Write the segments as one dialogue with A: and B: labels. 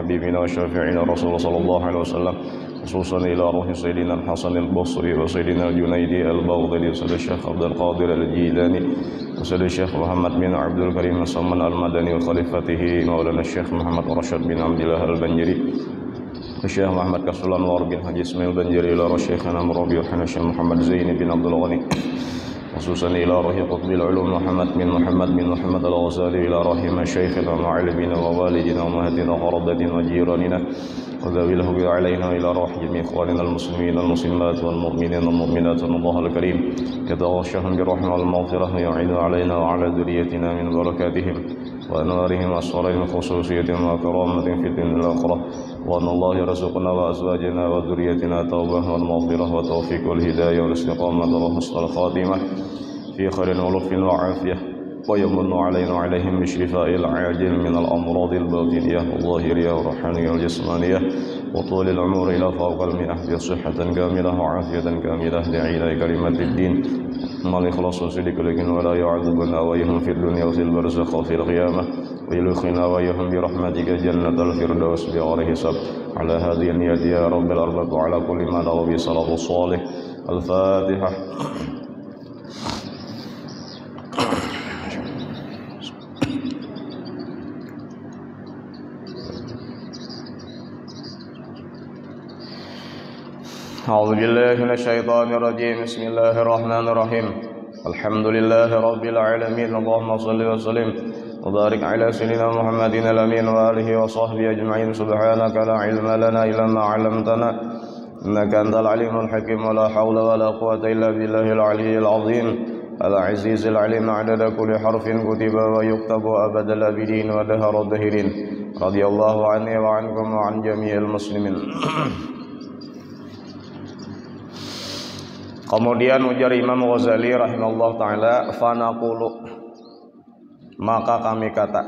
A: وحبيبنا وشافعنا رسول صلى الله عليه وسلم خصوصا إلى روح سيدنا الحسن البصري وسيدنا الجنيدي البغدادي وسيد الشيخ عبد القادر الجيلاني وسيد الشيخ محمد بن عبد الكريم السمان المدني وخليفته مولانا الشيخ محمد رشاد بن عبد الله البنجري الشيخ محمد كسول أنوار بن حاج إسماعيل البنجري إلى شيخنا مربي وحنا الشيخ محمد زين بن عبد الغني خصوصا إلى روح قطب العلوم محمد بن محمد الغزالي إلى رحم شيخنا وعلمنا ووالدنا ومهدنا وقربتنا وجيراننا وذوي الهدى علينا إلى روح جميع إخواننا المسلمين المسلمات والمؤمنين والمؤمنات الله الكريم يتغشاهم بالرحمة والمغفرة ويعين علينا وعلى ذريتنا من بركاتهم وأنوارهم وأسرارهم خصوصيتهم وكرامة في الدنيا والآخرة وأن الله يرزقنا وأزواجنا وذريتنا التوبة والمغفرة والتوفيق والهداية والاستقامة وحسن الخاتمة في خير ولطف وعافية ويمن علينا وعليهم بالشفاء العاجل من الأمراض الباطنية والظاهرية والروحانية والجسمانية وطول العمر إلى فوق المئة بصحة كاملة وعافية كاملة داعين كلمة الدين مع الإخلاص والصدق لكن ولا يعذبنا ويهم في الدنيا وفي البرزخ وفي القيامة ويدخلنا ويهم برحمتك جنة الفردوس بغير حساب على هذه النية يا رب الأرباب وعلى كل ما له بصلاة الصالح الفاتحة. أعوذ بالله من الشيطان الرجيم بسم الله الرحمن الرحيم الحمد لله رب العالمين اللهم صل وسلم وبارك على سيدنا محمد الأمين وآله وصحبه أجمعين سبحانك لا علم لنا إلا ما علمتنا إنك أنت العليم الحكيم ولا حول ولا قوة إلا بالله العلي العظيم العزيز العليم عدد كل حرف كتب ويكتب أبد الآبدين ودهر الدهرين رضي الله عني وعنكم وعن جميع المسلمين. Kemudian ujar Imam Ghazali rahimahullah ta'ala, fanaqulu, maka kami kata,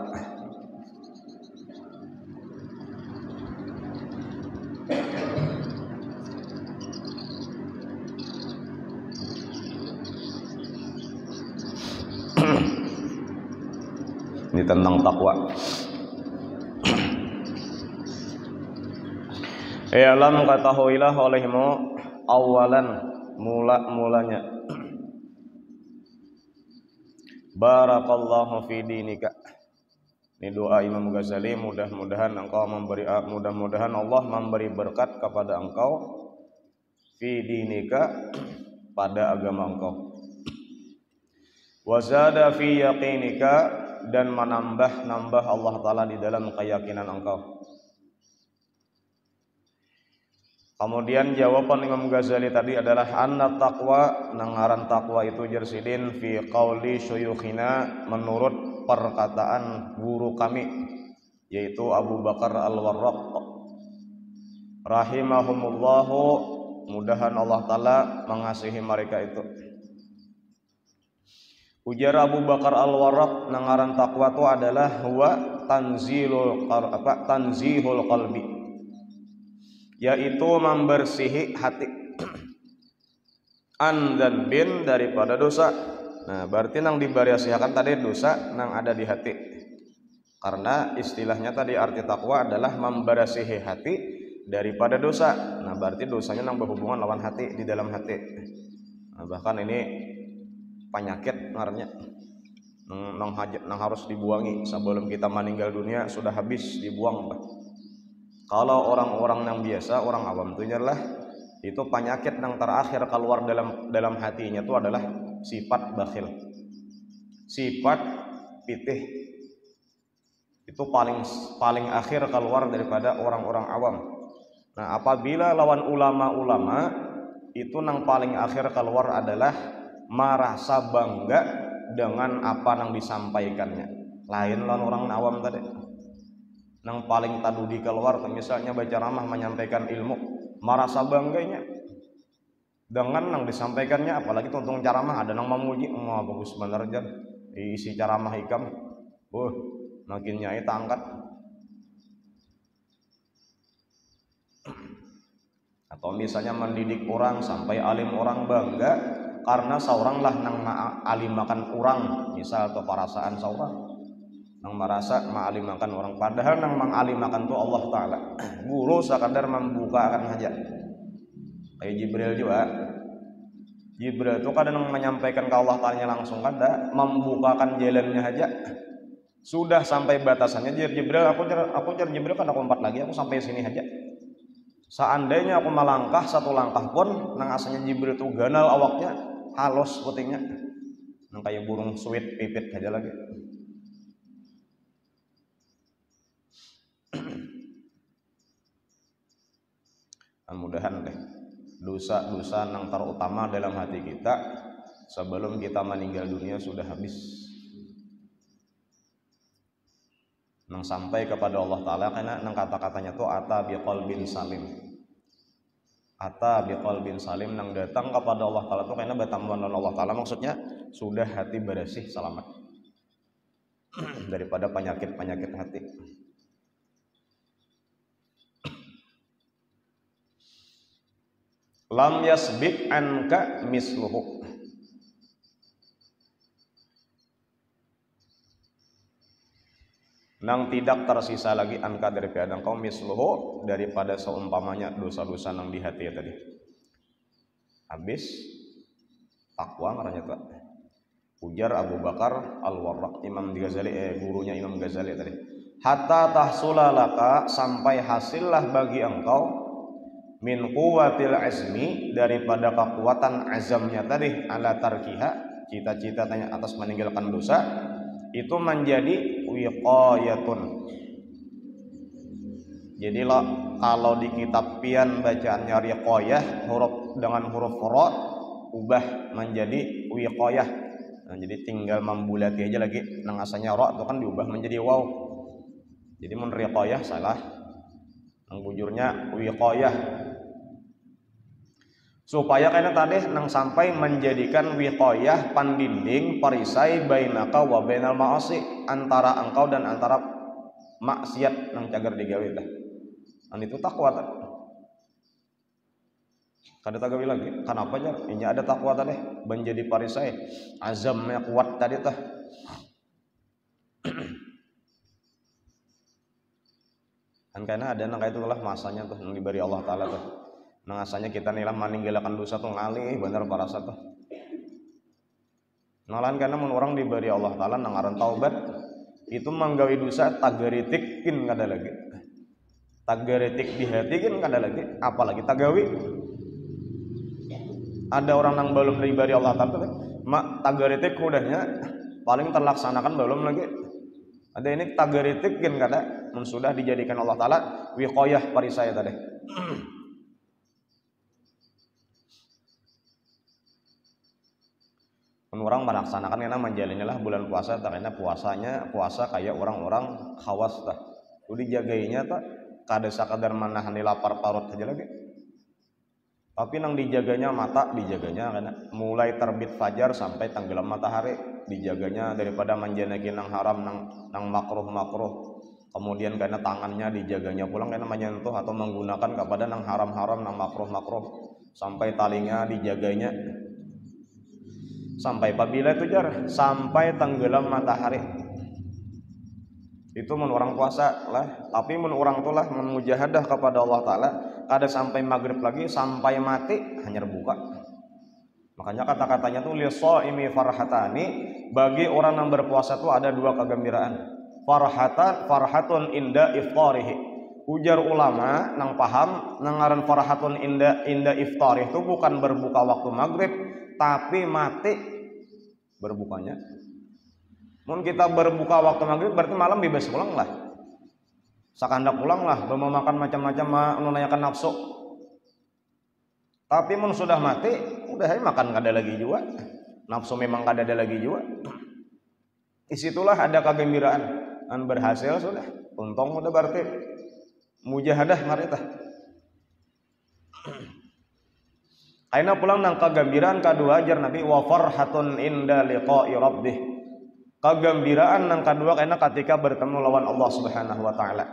A: ini tentang takwa. Alam katahuilah olehmu awalan mula-mulanya barakallahu fi dinika. Ini doa Imam Ghazali, mudah-mudahan Allah memberi berkat kepada engkau fi dinika, pada agama engkau, wa zada fi yaqinika, dan menambah Allah Ta'ala di dalam keyakinan engkau. Kemudian jawaban Imam Ghazali tadi adalah anna taqwa, nangaran taqwa itu jersidin fi qauli syuyukhina, menurut perkataan guru kami yaitu Abu Bakar Al-Warraq rahimahumullahu, mudahan Allah Ta'ala mengasihi mereka itu. Ujar Abu Bakar Al-Warraq, nangaran taqwa itu adalah huwa tanzihul qalbi, yaitu membersihi hati, an dan bin, daripada dosa. Nah, berarti nang dibariasiakan tadi dosa nang ada di hati, karena istilahnya tadi arti takwa adalah membersihi hati daripada dosa. Nah, berarti dosanya nang berhubungan lawan hati, di dalam hati. Nah, bahkan ini penyakit ngarannya nang harus dibuangi sebelum kita meninggal dunia, sudah habis dibuang. Kalau orang-orang yang biasa, orang awam itu adalah itu penyakit yang terakhir keluar dalam hatinya itu adalah sifat bakhil, sifat pitih. Itu paling akhir keluar daripada orang-orang awam. Nah, apabila lawan ulama-ulama, itu yang paling akhir keluar adalah merasa bangga dengan apa yang disampaikannya. Lain lawan orang awam tadi. Yang paling tadudi keluar, misalnya baca ramah menyampaikan ilmu, merasa bangganya dengan yang disampaikannya. Apalagi tuntung ceramah ada yang memuji, bagus bener aja isi ceramah hikam, makin nyai tangkat. Atau misalnya mendidik orang sampai alim orang bangga karena seorang lah nang alim makan orang, misal atau perasaan seorang. nang merasa mengalimakan orang, padahal nang mengalimakan tuh Allah Ta'ala. Guru sekadar membukakan aja. Kayak Jibril juga. Jibril itu kadang menyampaikan ke Allah Ta'ala langsung, kada membukakan jalannya aja. Sudah sampai batasannya, Jibril, aku cer Jibril kan aku 4 lagi, aku sampai sini aja. Seandainya aku melangkah 1 langkah pun, nang asalnya Jibril itu ganal awaknya, halus putingnya, nang kayak burung suwit pipit aja lagi. Mudahan deh dosa-dosa yang terutama dalam hati kita sebelum kita meninggal dunia sudah habis, nang sampai kepada Allah Ta'ala. Karena nang kata-katanya tuh ata biqalbin salim, ata biqalbin salim, nang datang kepada Allah Ta'ala tuh karena bertemu dengan Allah Ta'ala, maksudnya sudah hati bersih selamat daripada penyakit-penyakit hati. Lam yasbik anka misluhu, nang tidak tersisa lagi anka daripada engkau, misluhu daripada seumpamanya dosa-dosa nang di hati tadi. Habis takwa ngaranya tuh. Ujar Abu Bakar Al-Warraq, Imam Ghazali, gurunya Imam Ghazali tadi. Hatta tahsulalaka, sampai hasillah bagi engkau, min quwwatil azmi, daripada kekuatan azamnya tadi, ala tarkiha, cita-cita tanya atas meninggalkan dosa, itu menjadi wiqayatun. Jadi kalau di kitab pian bacaannya riqayah, huruf dengan huruf ra ubah menjadi wiqayah. Nah, jadi tinggal membulati aja lagi, nang asalnya ra itu kan diubah menjadi waw. Jadi mun riqayah salah, nang bujurnya wiqayah. Supaya karena tadi nang sampai menjadikan wiqayah pandinding perisai bainaka wa bainal ma'asi, antara engkau dan antara maksiat nang cagar digawe tah. An itu takwa tah. Kada tagawi lagi. Kenapa aja? Ini ada takwa tadi menjadi perisai, azamnya kuat tadi tah. Kan karena ada nang itu lah masanya tuh nang diberi Allah Ta'ala tuh. Nang asalnya kita nilah meninggalkan dosa tuh ngalih bener parasa tuh. Nalan karena mun orang diberi Allah Ta'ala nang aran taubat, itu manggawi dosa tagaritikin kada lagi. Tagaritik di hati kan kada lagi, apalagi tagawi. Ada orang nang belum diberi Allah Ta'ala, mak tagaritik udahnya paling terlaksanakan belum lagi. Ada ini tagaritik kan kada, mun sudah dijadikan Allah Ta'ala wiqayah perisai tadi. Orang melaksanakan karena menjalannya lah bulan puasa, karena puasa kayak orang-orang khawas tah. Udah dijagainya tak kada sakadar menahan lapar parut aja lagi. Tapi nang dijaganya mata, dijaganya karena mulai terbit fajar sampai tenggelam matahari, dijaganya daripada menjanaki nang haram, nang makruh. Kemudian karena tangannya dijaganya pulang karena menyentuh atau menggunakan kepada nang haram-haram, nang makruh, sampai talinya dijaganya. Sampai apabila itu jar sampai tenggelam matahari. Itu mun orang puasa lah, tapi mun orang tulah memujahadah kepada Allah Ta'ala, kada sampai maghrib lagi, sampai mati hanya buka. Makanya kata-katanya tuh lisaimi farhatani, bagi orang yang berpuasa tuh ada 2 kegembiraan. Farhatun inda iftarihi. Ujar ulama nang paham nang ngaran farhatun inda iftarih itu bukan berbuka waktu maghrib, tapi mati berbukanya. Mun kita berbuka waktu maghrib berarti malam bebas pulang lah. Sakandak pulang lah, mau makan macam-macam, menunaikan nafsu. Tapi mun sudah mati, udah makan kada lagi juga. Nafsu memang kada ada lagi juga. Disitulah ada kegembiraan. An berhasil sudah. Untung udah berarti mujahadah ngaritah. Aina pulang nang kegembiraan kedua ajar Nabi wa farhatun inda liqa'i rabbih. Kegembiraan nang kedua karena ketika bertemu lawan Allah Subhanahu wa taala.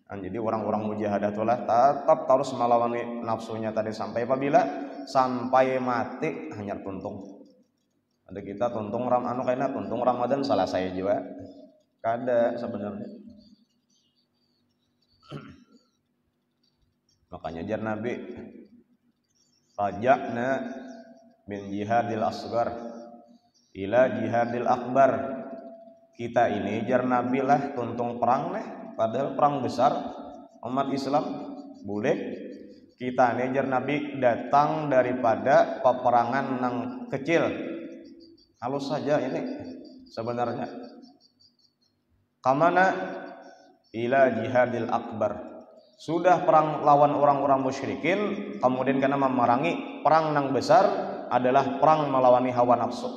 A: Jadi orang-orang mujahadah itulah tetap harus melawan nafsunya tadi sampai apabila sampai mati hanya tuntung. Ada kita tuntung tuntung Ramadan selesai juga. Kada sebenarnya. Makanya jar Nabi raja'na min jihadil asgar ila jihadil akbar. Kita ini jar Nabi lah tuntung perang padahal perang besar umat Islam boleh. Kita ini jar Nabi datang daripada peperangan yang kecil. Halus saja ini sebenarnya. Kamana ila jihadil akbar. Sudah perang lawan orang-orang musyrikin, kemudian karena memerangi perang yang besar adalah perang melawan hawa nafsu.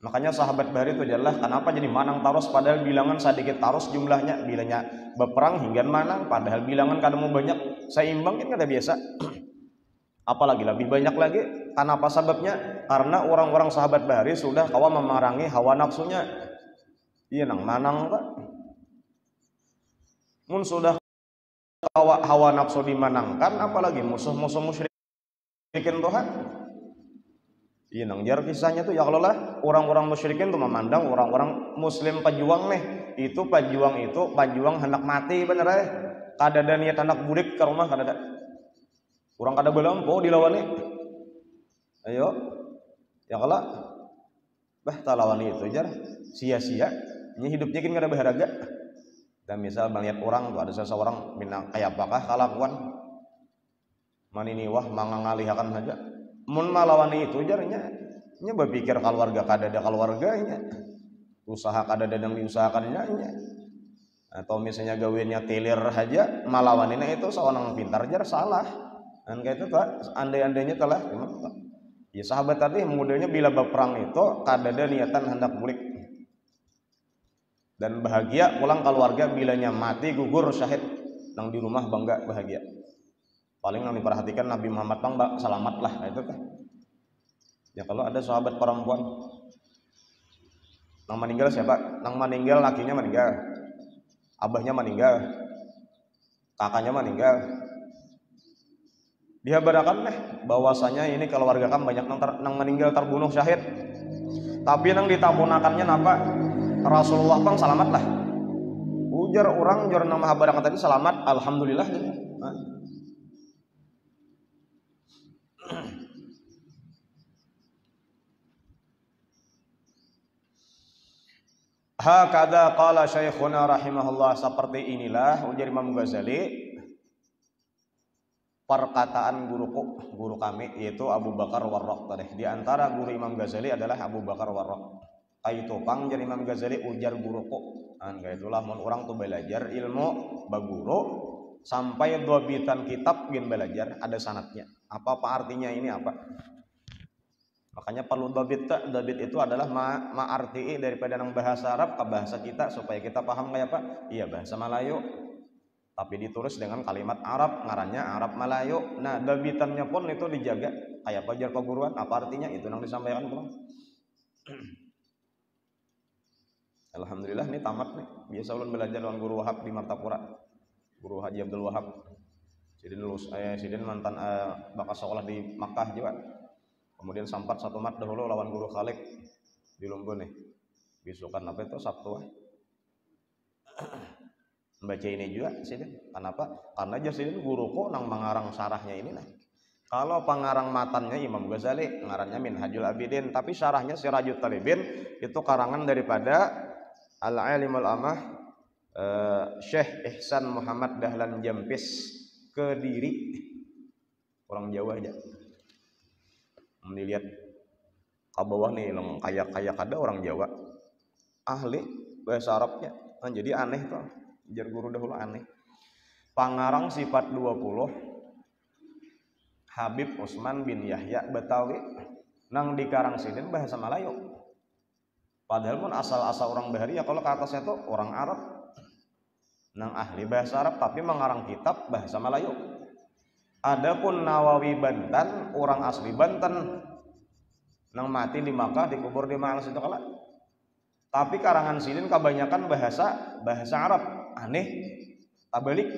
A: Makanya sahabat Bahri itu jelas kenapa jadi manang tarus padahal bilangan sedikit tarus jumlahnya, bilangnya berperang hingga manang padahal bilangan kadang mau banyak, seimbang kan kada biasa. Apalagi lebih banyak lagi. Kenapa sebabnya? Karena orang-orang sahabat Bahri sudah kawa memerangi hawa nafsunya. Iya nang manang Pak. Mun sudah hawa nafsu dimanangkan, apalagi musuh-musuh musyrikin Tuhan. Iya nang jar kisahnya tuh ya kalau lah orang-orang musyrikin tuh memandang orang-orang muslim pejuang itu pejuang hendak mati bener ya. Kada ada niat anak budik ke rumah kada ada. Orang kada belampo dilawan ayo ya kalau lawan itu jar sia-sia nya hidupnya kan kada berharga. Dan misal melihat orang tuh ada seseorang minang kayak apakah kalakuan manini wah mangangalihakan saja mun malawan itu jarnya nya berpikir keluarga kada ada keluarganya usaha kada ada yang diusahakannya nya atau misalnya gawinnya tilir saja malawan ini itu seorang pintar jar salah dan kayak itu tak andai-andainya telah ya sahabat tadi mudahnya bila berperang itu kada ada niatan hendak bulik dan bahagia pulang keluarga bilanya mati gugur syahid nang di rumah bangga bahagia paling yang diperhatikan Nabi Muhammad bang selamat lah itu kan ya. Kalau ada sahabat perempuan nang meninggal siapa? Nang meninggal lakinya meninggal, abahnya meninggal, kakaknya meninggal, dihabarakan bahwasanya ini keluarga kan banyak nang meninggal terbunuh syahid tapi nang ditapunakannya napa? Rasulullah bang selamat lah. Ujar orang jor nama habarangan tadi selamat, alhamdulillah. Hakadha qala syekhuna rahimahullah, seperti inilah ujar Imam Ghazali perkataan guru kami yaitu Abu Bakar Warraq tadi. Di antara guru Imam Ghazali adalah Abu Bakar Warraq. Kaitu pang jadi Imam Ghazali ujar guruku kayak itulah mun orang tuh belajar ilmu baguru sampai dhabitan kitab gin belajar ada sanadnya apa artinya ini apa makanya perlu dhabit itu adalah arti daripada nang bahasa Arab ke bahasa kita supaya kita paham kayak apa iya bahasa Melayu tapi ditulis dengan kalimat Arab ngarannya Arab Melayu. Nah dhabitannya pun itu dijaga kayak pelajar perguruan apa artinya itu yang disampaikan pulang. Alhamdulillah ini tamat nih. Biasa ulun belajar dengan guru Wahab di Martapura. Guru Haji Abdul Wahab. Sidin mantan bakas sekolah di Makkah juga. Kemudian sampat satu mat dahulu lawan guru Khalik di Lumbun nih. Besokan apa itu Sabtu. Baca ini juga Sidin. Kenapa? Karena aja Sidin guruku nang mengarang syarahnya ini nah. Kalau pengarang matannya Imam Ghazali, ngarannya Minhajul Abidin, tapi syarahnya Sirajut Talibin itu karangan daripada Al-Alimul Amah Syekh Ihsan Muhammad Dahlan Jampis Kediri, orang Jawa aja. Melihat ke bawah nih yang kayak ada orang Jawa ahli bahasa Arabnya. Nah, jadi aneh tuh, jar guru dahulu aneh. Pangarang sifat 20 Habib Utsman bin Yahya Betawi nang dikarang sidin bahasa Melayu. Padahal pun asal-asal orang Bahari ya kalau ke atasnya tuh orang Arab nang ahli bahasa Arab tapi mengarang kitab bahasa Melayu. Adapun Nawawi Banten orang asli Banten nang mati di Makkah dikubur di Malang situ kala. Tapi karangan sidin kebanyakan bahasa Arab aneh tabalik.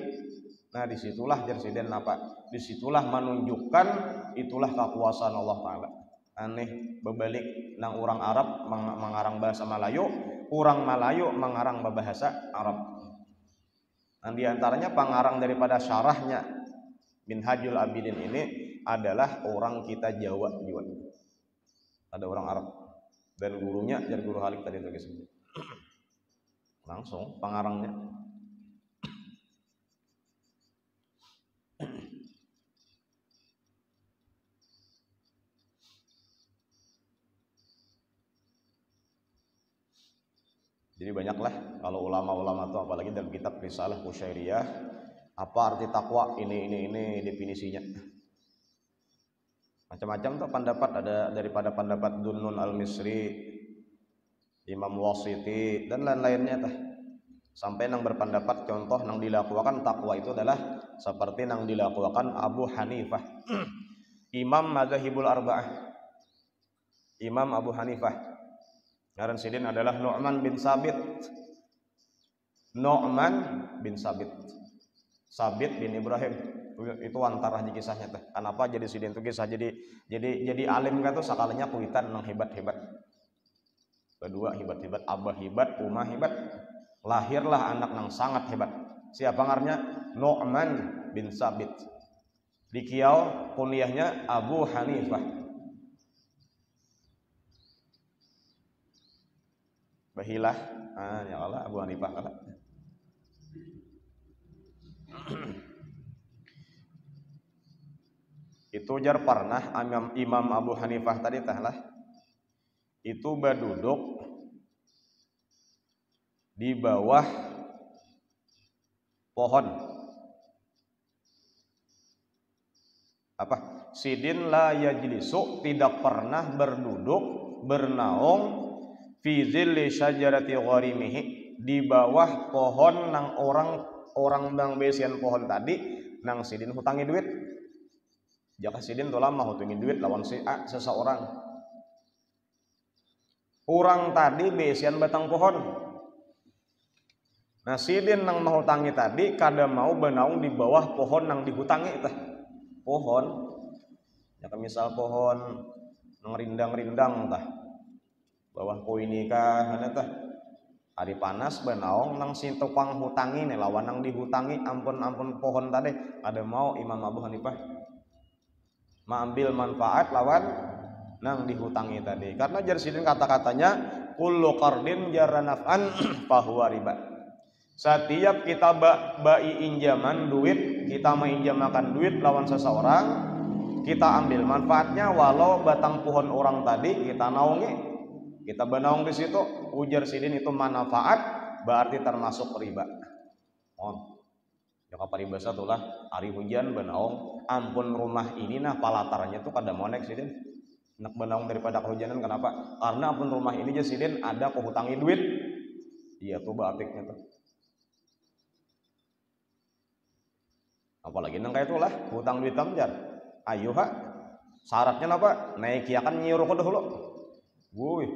A: Nah disitulah jar sidin apa? Disitulah menunjukkan itulah kekuasaan Allah Taala.
B: aneh bebalik nang orang Arab mengarang bahasa Melayu, orang Melayu mengarang bahasa Arab. Dan diantaranya pengarang daripada syarahnya Minhajul Abidin ini adalah orang kita Jawa juga. Ada orang Arab dan gurunya jadi guru Halik tadi itu guys. Langsung pengarangnya. Jadi banyaklah kalau ulama-ulama itu apalagi dalam kitab Risalah Qusyairiyah apa arti takwa ini definisinya. Macam-macam tuh pendapat, ada daripada pendapat Dunnun Al-Misri, Imam Wasiti dan lain-lainnya tah. Sampai nang berpendapat contoh nang dilakukan takwa itu adalah seperti nang dilakukan Abu Hanifah. Imam Madzhabul Arba'ah. Imam Abu Hanifah. Ngaran sidin adalah Nu'man bin Sabit. Nu'man bin Sabit. Sabit bin Ibrahim. Itu antara di kisahnya teh. Kenapa jadi sidin itu kisah jadi alim kan tuh sakalanya kuitan nang hebat-hebat. Kedua hebat-hebat, abah hebat, umah hebat. Lahirlah anak nang sangat hebat. Siapa ngarnya? Nu'man bin Sabit. Di kiau kuliahnya Abu Hanifah. Bahilah, ya Allah Abu Hanifah kalah. Itu jar pernah Imam Abu Hanifah tadi tahlah itu berduduk di bawah pohon. Apa? Sidin la yajlisu, tidak pernah berduduk bernaung fi zilli syajarati gharimihi, di bawah pohon nang orang bang besian pohon tadi nang sidin hutangi duit. Jaka sidin tuh lama hutangi duit lawan si A seseorang. Orang tadi besian batang pohon. Nah sidin nang mahutangi tadi kada mau benaung di bawah pohon nang dihutangi teh. Pohon, ya misal pohon nang rindang-rindang tah. Bawah poini kah mana tah hari panas benaung nang si tukang hutangi nih lawan nang dihutangi ampun pohon tadi ada mau Imam Abu Hanifah mengambil manfaat lawan nang dihutangi tadi karena jarsidin kata-katanya kullu qardin jarra naf'an fahuwa riba. Setiap kita bai injaman duit, kita menginjamakan duit lawan seseorang, kita ambil manfaatnya walau batang pohon orang tadi kita naungi. Kita benaung di situ, ujar sidin itu manfaat, berarti termasuk riba. On, ya kapal riba satulah hari hujan benaung, ampun rumah ini nah palatarnya tuh kada monek sidin. Nak benaung daripada kehujanan kenapa? Karena ampun rumah ini aja sidin ada kehutangi duit. Iya tuh batiknya tuh. Apalagi nang kayak itulah hutang duit tamjar. Ayo ha, syaratnya apa? Naik kiakan nyuruh ke dahulu. Wuih.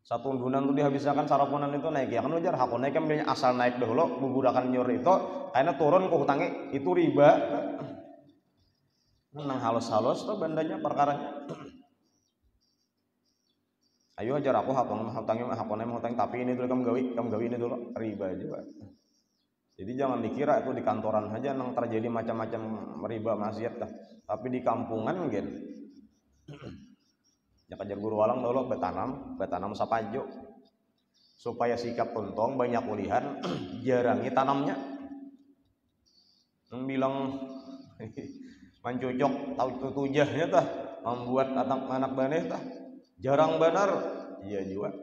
B: Satu undunan tuh dihabiskan sarapunan itu naik ya kan wajar hakun naik kan asal naik dahulu buburakan nyur itu karena turun ke hutangnya itu riba. Nang halus-halus tuh bandanya perkaranya. Ayo ajar aku hutangnya hutang tapi ini dulu kamu gawi ini dulu riba juga. Jadi jangan dikira itu di kantoran aja nang terjadi macam-macam riba maksiat dah. Tapi di kampungan gitu. Ya kajar guru walang dulu betanam sapajo supaya sikap tuntong banyak ulihan jarangi tanamnya bilang mencucok tahu tutujahnya tah membuat anak baneh tah jarang benar iya juga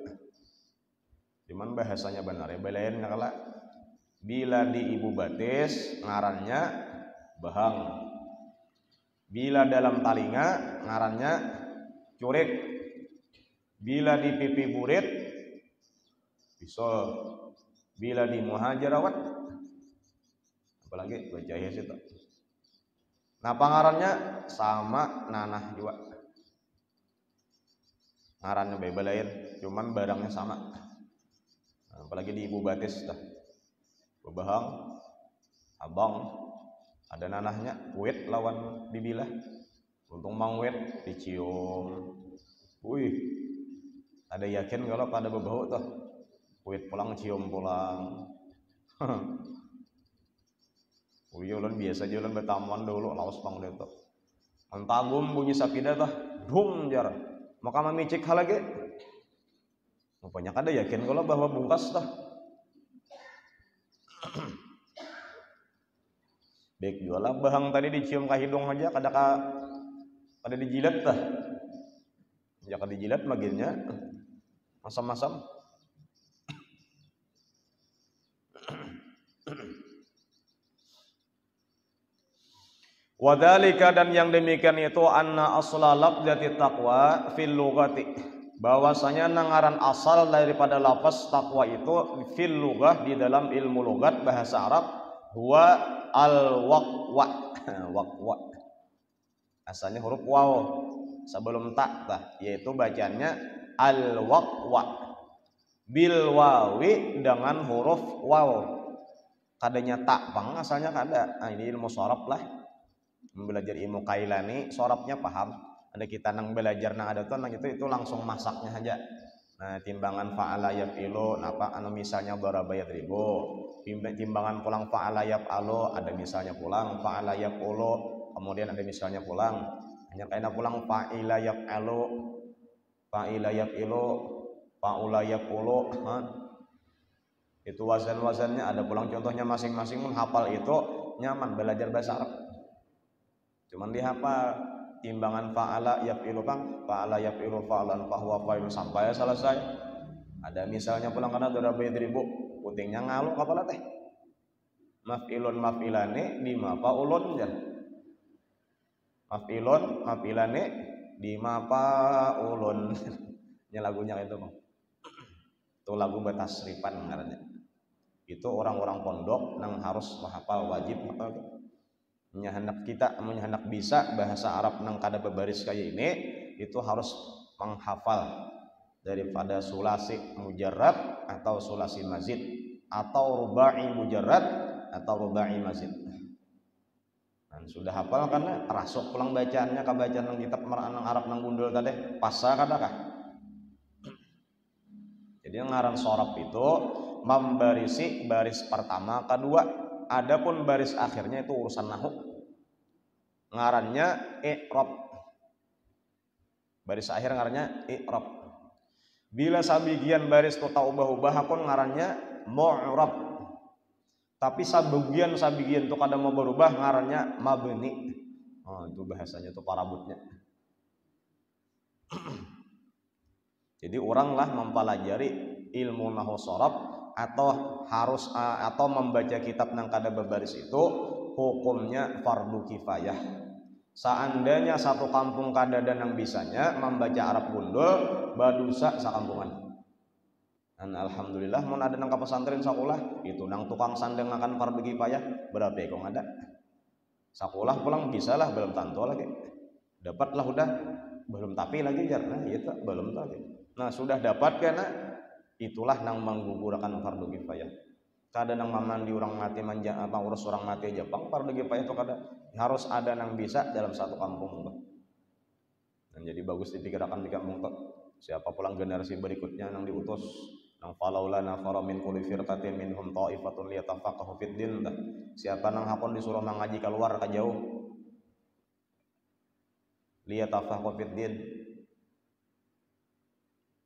B: cuman bahasanya benar ya belain kala bila di ibu batis ngarannya bahang bila dalam talinga ngarannya curik, bila di pipi burit pisau, bila di muhajarawat apalagi baca ya situ. Nah pangarannya sama nanah juga ngarannya beda lain cuman barangnya sama. Nah, apalagi di ibu batis dah babahang abang ada nanahnya kuit lawan bibilah Untung mangwet dicium. Wih, ada yakin kalau pada bebau tuh. Wit pulang cium pulang. Wih, ulun biasa jalan betamuan dulu laos pang deto. Antagum bunyi sapida tuh, dum jar. Maka mamicik halage. Rupanya kada yakin kalau bahwa bungkas tuh. Baik jualah bahang tadi dicium ka hidung aja kada dijilat tah. Ya kada dijilat maginnya masam-masam. Wadhalika dan yang demikian itu anna asla lafzati taqwa fil lughati, bahwasanya nangaran asal daripada lafaz takwa itu fil lughah di dalam ilmu logat bahasa Arab huwa al waqwa. Waqwa asalnya huruf waw sebelum tak tah, yaitu bacanya al waqwa bil wawi dengan huruf waw, kadanya tak pang asalnya kada. Nah, ini ilmu sorab lah, belajar ilmu kailani sorabnya paham. Ada kita nang belajar nang ada tuh nang itu langsung masaknya aja. Nah, timbangan fa'ala yaf'ilu napa anu misalnya daraba yadribu, timbangan pulang fa'ala yaf'alu ada misalnya pulang fa'ala yaf'ulu, kemudian ada misalnya pulang hanya kaina pulang fa'ila yaf'alu, fa'ila yaf'ilu, fa'ula yaf'ulu. Itu wazan-wazannya ada pulang contohnya masing-masing pun hafal itu nyaman belajar bahasa Arab. Cuman dihafal timbangan fa'ala yaf'ilu pang fa'ala yaf'ilu fa'lan fahuwa fa'il sampai selesai. Ada misalnya pulang karena daraba yadribu putingnya ngalu kapala teh maf'ilun maf'ilane di mafa'ulun jan maf'ilun maf'ilane di mafa'ulun. Nya lagunya itu bang, itu lagu batasrifan ngarannya. Itu orang-orang pondok nang harus menghafal wajib hafal. Hendak kita hendak bisa bahasa Arab nang kada bebaris kayak ini itu harus menghafal daripada sulasi mujarrad atau sulasi mazid atau rubai mujarrad atau rubai mazid. Dan sudah hafal karena rasuk pulang bacaannya ka bacaan nang kitab nang Arab nang gundul tadi pasa kada kah. Jadi ngaran sorab itu membarisi baris pertama kedua. Adapun baris akhirnya itu urusan nahu, ngarannya i'rab. Baris akhir ngarannya i'rab. Bila sabigian baris tu tau ubah-ubah akun ngarannya mu'rab. Tapi sabigian tu kada mau berubah ngarannya mabni. Oh, itu bahasanya tuh parabutnya. Jadi oranglah mempelajari ilmu nahwu sorab atau harus atau membaca kitab nang kada berbaris itu hukumnya fardu kifayah. Seandainya satu kampung kada ada nang bisanya membaca Arab gundul badusa sakampungan. Dan alhamdulillah mun ada nang ka pesantren sakulah itu nang tukang sandeng akan fardu kifayah berapa kok ada. Sakulah pulang bisalah belum tentu lagi. Dapatlah udah belum tapi lagi jar nah itu belum lagi. Nah sudah dapat karena itulah nang menggugurkan fardu kifayah. Kada nang mamandi orang mati manja apa urus orang mati aja bang fardu kifayah itu kada harus ada nang bisa dalam satu kampung. Dan jadi bagus dipikirkan di kampung tuh siapa pulang generasi berikutnya nang diutus nang falaula nafara min kulli firqatin minhum ta'ifatun liyatafaqahu fid din. Siapa nang hakon disuruh mengaji keluar ka jauh liyatafaqahu fid din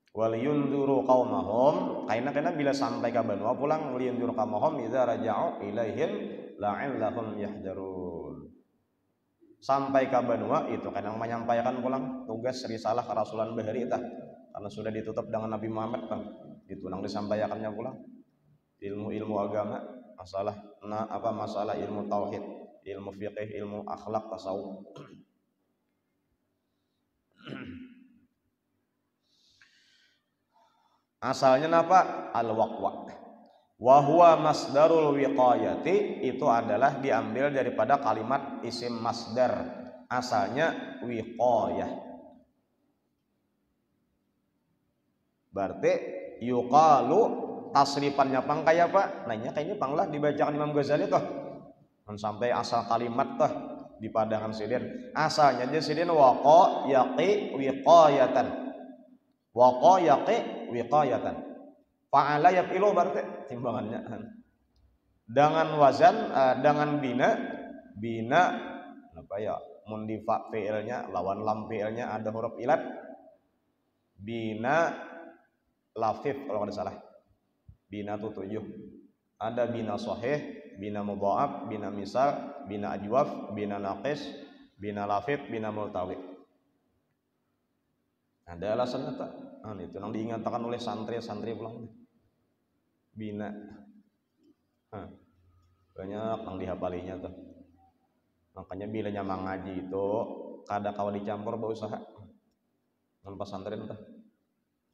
B: waliyunzuru qaumahum kaina bila sampai ka Banua pulang liyunzuru qaumahum idza raja'u ilaihim la'allahum yahdarun. Sampai ka Banua itu kadang menyampaikan pulang tugas risalah kerasulan bahari tah karena sudah ditutup dengan Nabi Muhammad kan itu nang disampaikannya pulang ilmu agama masalah ilmu tauhid, ilmu fiqih, ilmu akhlak, tasawuf. Asalnya apa? Al-waqwa. Wa huwa masdarul wiqayati itu adalah diambil daripada kalimat isim masdar. Asalnya wiqayah. Berarti yuqalu tasrifannya pang kayak apa? Nanya kayaknya panglah dibacakan Imam Ghazali toh. Sampai asal kalimat toh di padangan sidin. Asalnya aja sidin waqa yaqi wiqayatan. Waqa yaqi wiqayatan. Fa'ala yaqilu berarti timbangannya. Dengan wazan dengan bina apa ya? Mun di fa fi'ilnya lawan lam fi'ilnya ada huruf ilat. Bina lafif kalau tidak salah. Bina itu 7. Ada bina sahih, bina mudha'af, bina misal, bina ajwaf, bina naqis, bina lafif, bina multawi. Ada alasannya tak? Itu yang diingatkan oleh santri pulang. Bina. Banyak yang dihafalinya tuh. Makanya bilanya mengaji itu kada kawan dicampur berusaha. Mun pesantren tuh.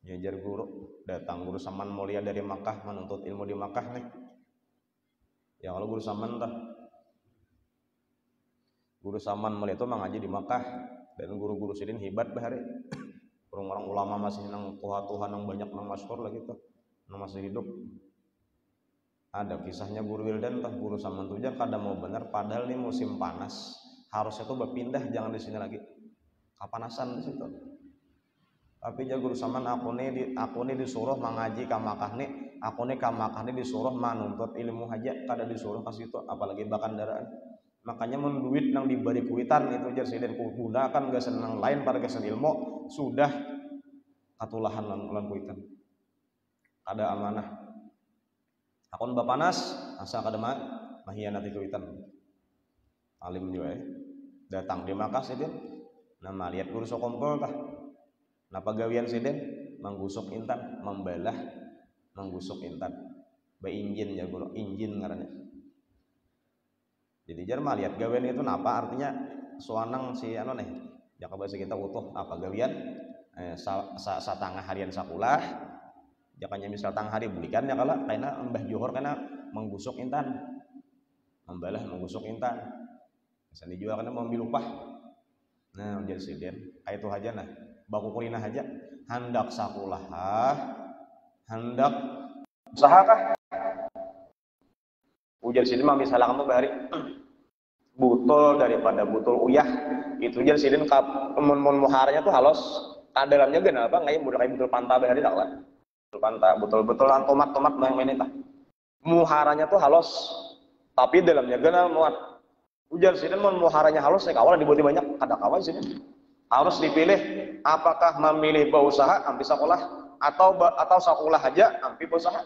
B: Nyajar guru, datang guru Saman mulia dari Makkah menuntut ilmu di Makkah nih. Ya kalau guru Saman tuh. Guru Saman mulia itu mengaji di Makkah dan guru-guru sidin hebat bahari. Orang-orang ulama masih nang tuhan yang banyak nang masyhur lagi tuh. Nang masih hidup. Ada kisahnya guru Wildan tuh, guru Saman tuh kada mau bener padahal nih musim panas. Harusnya tuh berpindah jangan di sini lagi. Kapanasan di situ. Tapi dia guru Saman aku nih disuruh mengaji ka Makkah nih. Aku nih ka Makkah nih disuruh menuntut ilmu aja kada disuruh ke situ apalagi bakandaraan. Makanya mun duit nang diberi kuitan itu jar sidin ku gunakan gak senang lain pada kesan ilmu sudah katulahan lan kuitan. Kada amanah. Akun bapanas asa kada mahianati kuitan. Alim juga ya. Datang di Makkah sidin. Nama lihat guru sokompol tah. Napa gawian sidin? Menggusuk intan, membalah, menggusuk intan. Injin ya guru, injin ngarannya. Jadi jar mah lihat gawian itu napa artinya suanang si anu nih. Jaka bahasa kita utuh apa gawian? Satangah harian sakulah. Jakanya misal tang hari belikan ya kala kaina mbah Johor kana menggusuk intan. Membalah menggusuk intan. Bisa dijual kana mau milupah. Nah, jadi sidin, itu aja nah. Baku kulina aja hendak sakulah hendak usahakah ujar sidin mah misalnya kamu bahari butul daripada butul uyah itu ujar sidin mun muharanya tuh halus dalamnya gana apa nggak mudah kayak butul panta bahari tak lah butul panta betul tomat bang ini tah muharanya tuh halus tapi dalamnya gana muat ujar sidin mun muharanya halus saya kawalan dibuat banyak kada kawan sidin harus dipilih apakah memilih berusaha ambil sekolah atau sekolah aja ambil berusaha.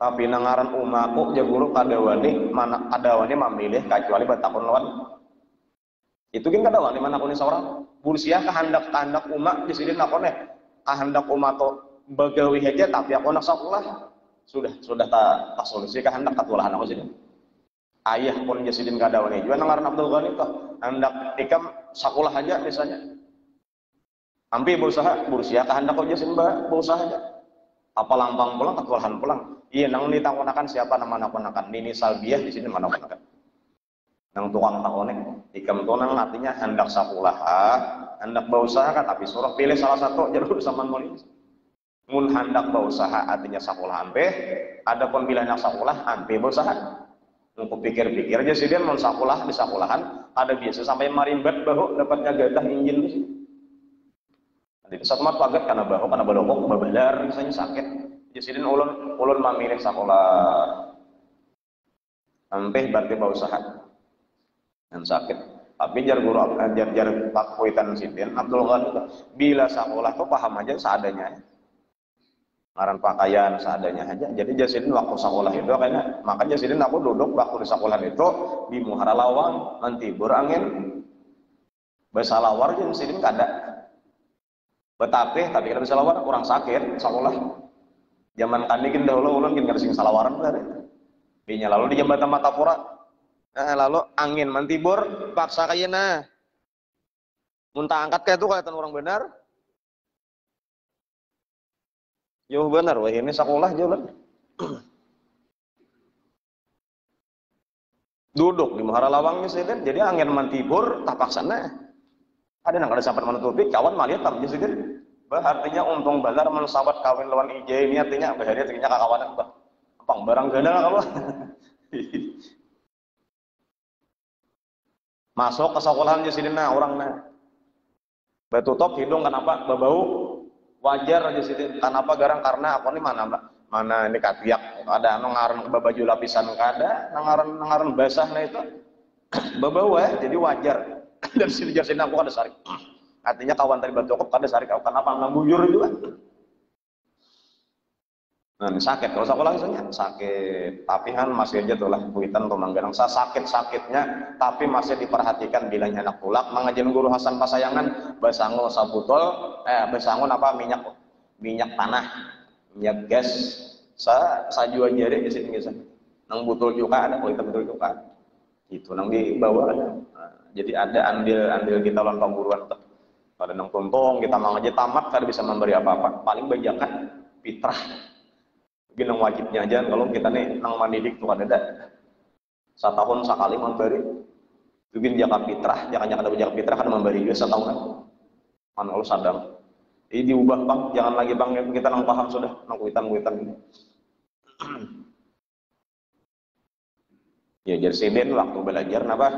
B: Tapi nangaran umaku ya guru kadawani memilih kecuali batakun lawan. Itu kan kadawani mana kuni seorang bursiah kehendak umak di sini nakone kehendak umak to bagawi aja tapi aku nak sekolah sudah tak solusi kehendak katulahan aku sini. Ayah pun jasidin kadawani juga nangaran Abdul Ghani toh hendak ikam sekolah aja misalnya hampir berusaha bursia kehendak kau jasin berusaha aja apa lampang pulang ketulahan pulang iya nang ditanggunakan siapa nama nakonakan ini salbiah di sini mana nakonakan nang tukang takonek ikam tuh nang artinya hendak sekolah hendak berusaha kan tapi suruh pilih salah satu jalur sama mulis mun hendak berusaha artinya sekolah ampe adapun bila hendak sekolah ampe berusaha. Untuk pikir-pikir aja sih dia mau sekolah di sekolahan ada biasa sampai marimbat bahu dapatnya gadah injin di sini. Nanti itu satu mat pagat karena balokok babalar misalnya sakit. Jadi ulun memilih sekolah sampai berarti berusaha dan sakit. Tapi jar guru jar Pak Kuitan Sidin Abdul Ghani bila sekolah tuh paham aja seadanya. Ngaran pakaian seadanya aja. Jadi jasidin waktu sekolah itu kayaknya makanya jasidin aku duduk waktu di sekolah itu di Muhara Lawang nanti angin besalawar jasidin kada betapih tapi kada besalawar kurang sakit sekolah zaman kanikin dahulu ulun kin sing salawaran tadi dinya lalu di jembatan Matapura lalu angin mantibur paksa kayana muntah angkat kayak itu kelihatan orang benar. Yo benar, wah ini sekolah jalan. Duduk di Muhara Lawang misalnya, jadi angin mantibur tapak sana. Ada nang ada sahabat menutupi, kawan malihat tak jadi. Artinya untung benar mensahabat kawin lawan ije ini artinya bahari artinya kakawanan bah. Apang barang gana kalau. Masuk ke sekolahan jadi sidina orangnya. Batutup hidung kenapa? Bebau. Wajar aja sidin. Kenapa garang? Karena apa nih mana ini katiak ada ngaran baju lapisan kada nangaran basah nah itu bebau jadi wajar. Dan sini jasina aku kada sarik. Artinya kawan tadi batutup kada sarik. Kenapa? Nambuyur juga. Nah, sakit kalau sekolah misalnya sakit, tapi kan masih aja tuh lah kuitan pemanggaran sakit-sakitnya, tapi masih diperhatikan bilangnya anak tulak mengajian guru Hasan Pasayangan besangun sabutol, besangun apa minyak tanah, minyak gas, sajua jari di sini bisa, nang butul juga ada kuitan betul juga, itu nang dibawa ada, jadi ada andil kita lawan pemburuan tuh, pada nang tuntung kita mengaji tamat kada bisa memberi apa-apa, paling bajakan fitrah. Mungkin yang wajibnya aja kalau kita nih nang mandidik tuh ada setahun sekali memberi mungkin jaka fitrah jangan ada jaka fitrah kan memberi juga setahun kan kalau sadang ini diubah bang jangan lagi bang kita nang paham sudah nang kuitan ini ya jadi sidin waktu belajar apa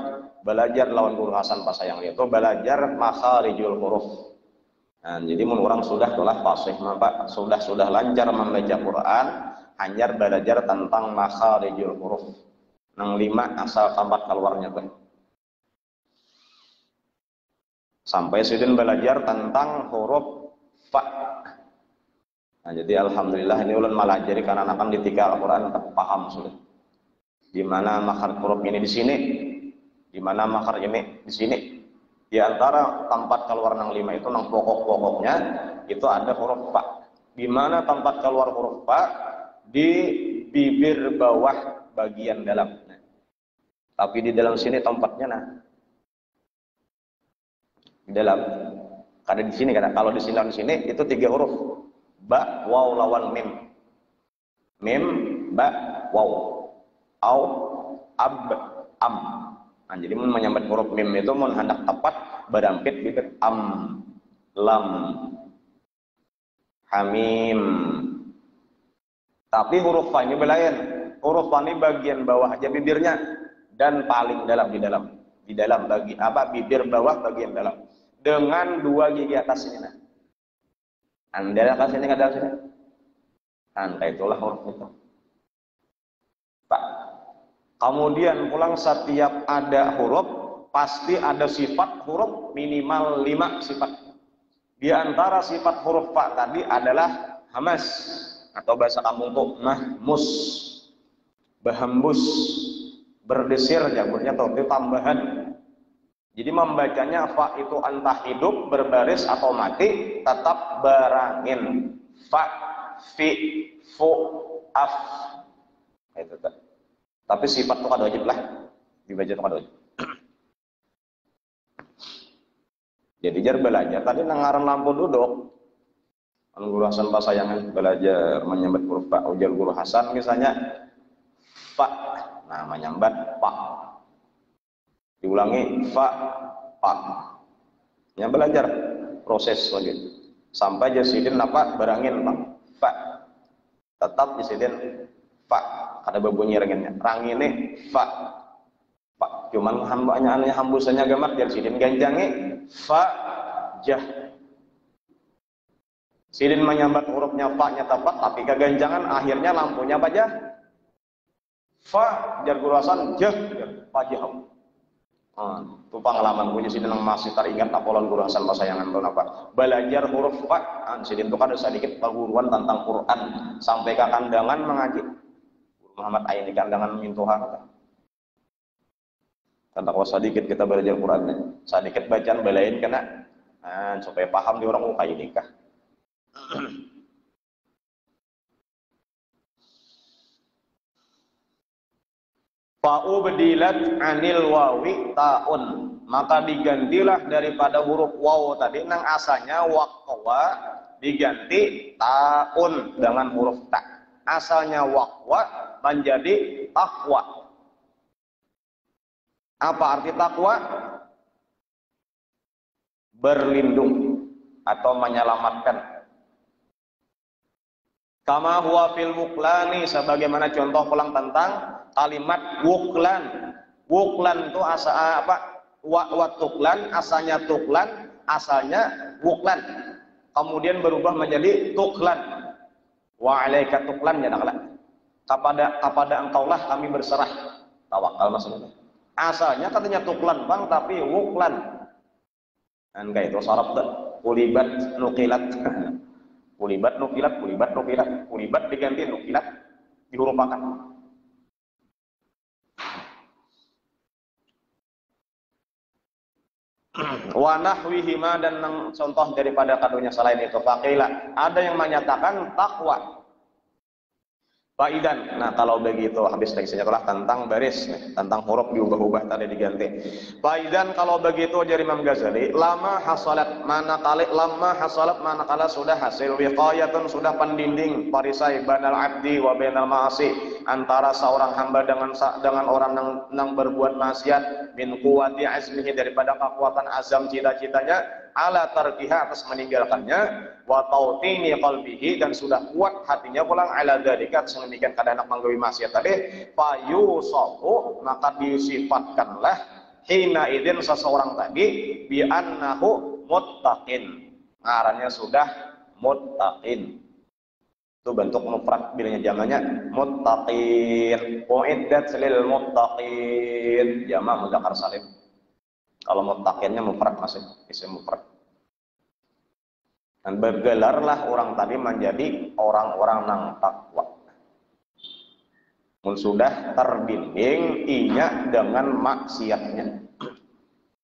B: belajar lawan guru Hasan Pasayang itu belajar makharijul huruf. Nah, jadi mun orang sudah telah fasih sudah lancar membaca Quran, hanyar belajar tentang makharijul huruf. Nang 5 asal tempat keluarnya tuh. Sampai sidin belajar tentang huruf fa. Nah, jadi alhamdulillah ini ulun malah jadi karena anak ditika Al-Qur'an paham sudah. Di mana makhraj huruf ini di sini, di mana makhraj ini di sini. Di antara tempat keluar nang 5 itu nang pokok-pokoknya itu ada huruf fa. Di mana tempat keluar huruf fa? Di bibir bawah bagian dalam. Nah, tapi di dalam sini tempatnya nah. Di dalam. Karena di sini kan kalau di sini itu 3 huruf. Ba, waw lawan mim. Mim, ba, waw. Au, ab, am. Nah, jadi menyambat huruf mim itu mun hendak tepat berampit bibir am, lam, hamim. Tapi huruf fa ini belayan. Huruf fa ini bagian bawah aja bibirnya dan paling dalam di dalam bagi apa bibir bawah bagian dalam dengan 2 gigi atas ini nah. Anda atas ini ada sini. Nah, itulah huruf itu. Pak. Kemudian pulang setiap ada huruf pasti ada sifat huruf minimal 5 sifat. Di antara sifat huruf fa tadi adalah hamas atau bahasa kampung tuh mahmus, berhembus, berdesir jamurnya atau tambahan. Jadi membacanya fa itu entah hidup, berbaris atau mati tetap berangin. Fa, fi, fu, af. Itu tuh. Tapi sifat itu kada wajib lah dibaca itu kada wajib. Jadi jar belajar tadi nangaran lampu duduk guru Hasan Pasayangan belajar menyambat huruf fa ujar guru Hasan misalnya fa nah menyambat fa diulangi fa yang belajar proses lagi sampai jasidin apa berangin fa tetap jasidin fa ada berbunyi rangine fa pak cuman hambanya hambusannya gamat dari sidin ganjangi fa jah sidin menyambat hurufnya fa nya tepat tapi keganjangan akhirnya lampunya apa jah fa jar gurasan jah fa jah itu pengalaman punya sidin yang masih teringat apolan guru Hasan Pasayangan tahun apa belajar huruf fa sidin itu kan ada sedikit perguruan tentang Quran sampai ke kandangan mengaji Muhammad Ain di kandangan mintuha kata kalau sedikit kita belajar Quran sedikit bacaan belain kena supaya paham di orang ukai nikah fa'ubdilat anil wawi ta'un maka digantilah daripada huruf waw tadi nang asalnya waqwa diganti ta'un dengan huruf ta asalnya waqwa menjadi takwa. Apa arti takwa? Berlindung atau menyelamatkan. Kama huwa fil wuklani sebagaimana contoh pulang tentang kalimat wuklan. Wuklan itu asa apa? wa tuklan, asalnya tuklan, asalnya wuklan. Kemudian berubah menjadi tuklan. Wa alaika tuklan ya nakala. Kepada engkaulah kami berserah. Tawakal maksudnya. Asalnya katanya tuklan bang, tapi wuklan. Dan kayak itu sarap dah. Kulibat nukilat. Kulibat nukilat, kulibat nukilat, kulibat diganti nukilat dihurufakan. Wa nahwihima dan contoh daripada kadonya selain itu. Faqila, ada yang menyatakan takwa. Faidan. Nah, kalau begitu habis leksinya telah tentang baris nih, tentang huruf diubah-ubah tadi diganti. Faidan kalau begitu dari Imam Ghazali, lama hasalat manakala sudah hasil wiqayatun sudah pendinding perisai banal abdi wa bainal ma'asi antara seorang hamba dengan orang yang berbuat maksiat min quwwati azmihi daripada kekuatan azam cita-citanya ala tarkiha atas meninggalkannya wa tautini qalbihi dan sudah kuat hatinya pulang ala dzalika demikian kada anak manggawi maksiat tadi fayusafu maka disifatkanlah hina idin seseorang tadi bi annahu muttaqin ngarannya sudah muttaqin itu bentuk mufrad bilanya jamannya muttaqin uiddat lil muttaqin jamak mudzakkar salim. Kalau muttaqinnya mufrad masih isim mufrad. Dan bergelarlah orang tadi menjadi orang-orang nang takwa. Mun sudah terbimbing inya dengan maksiatnya.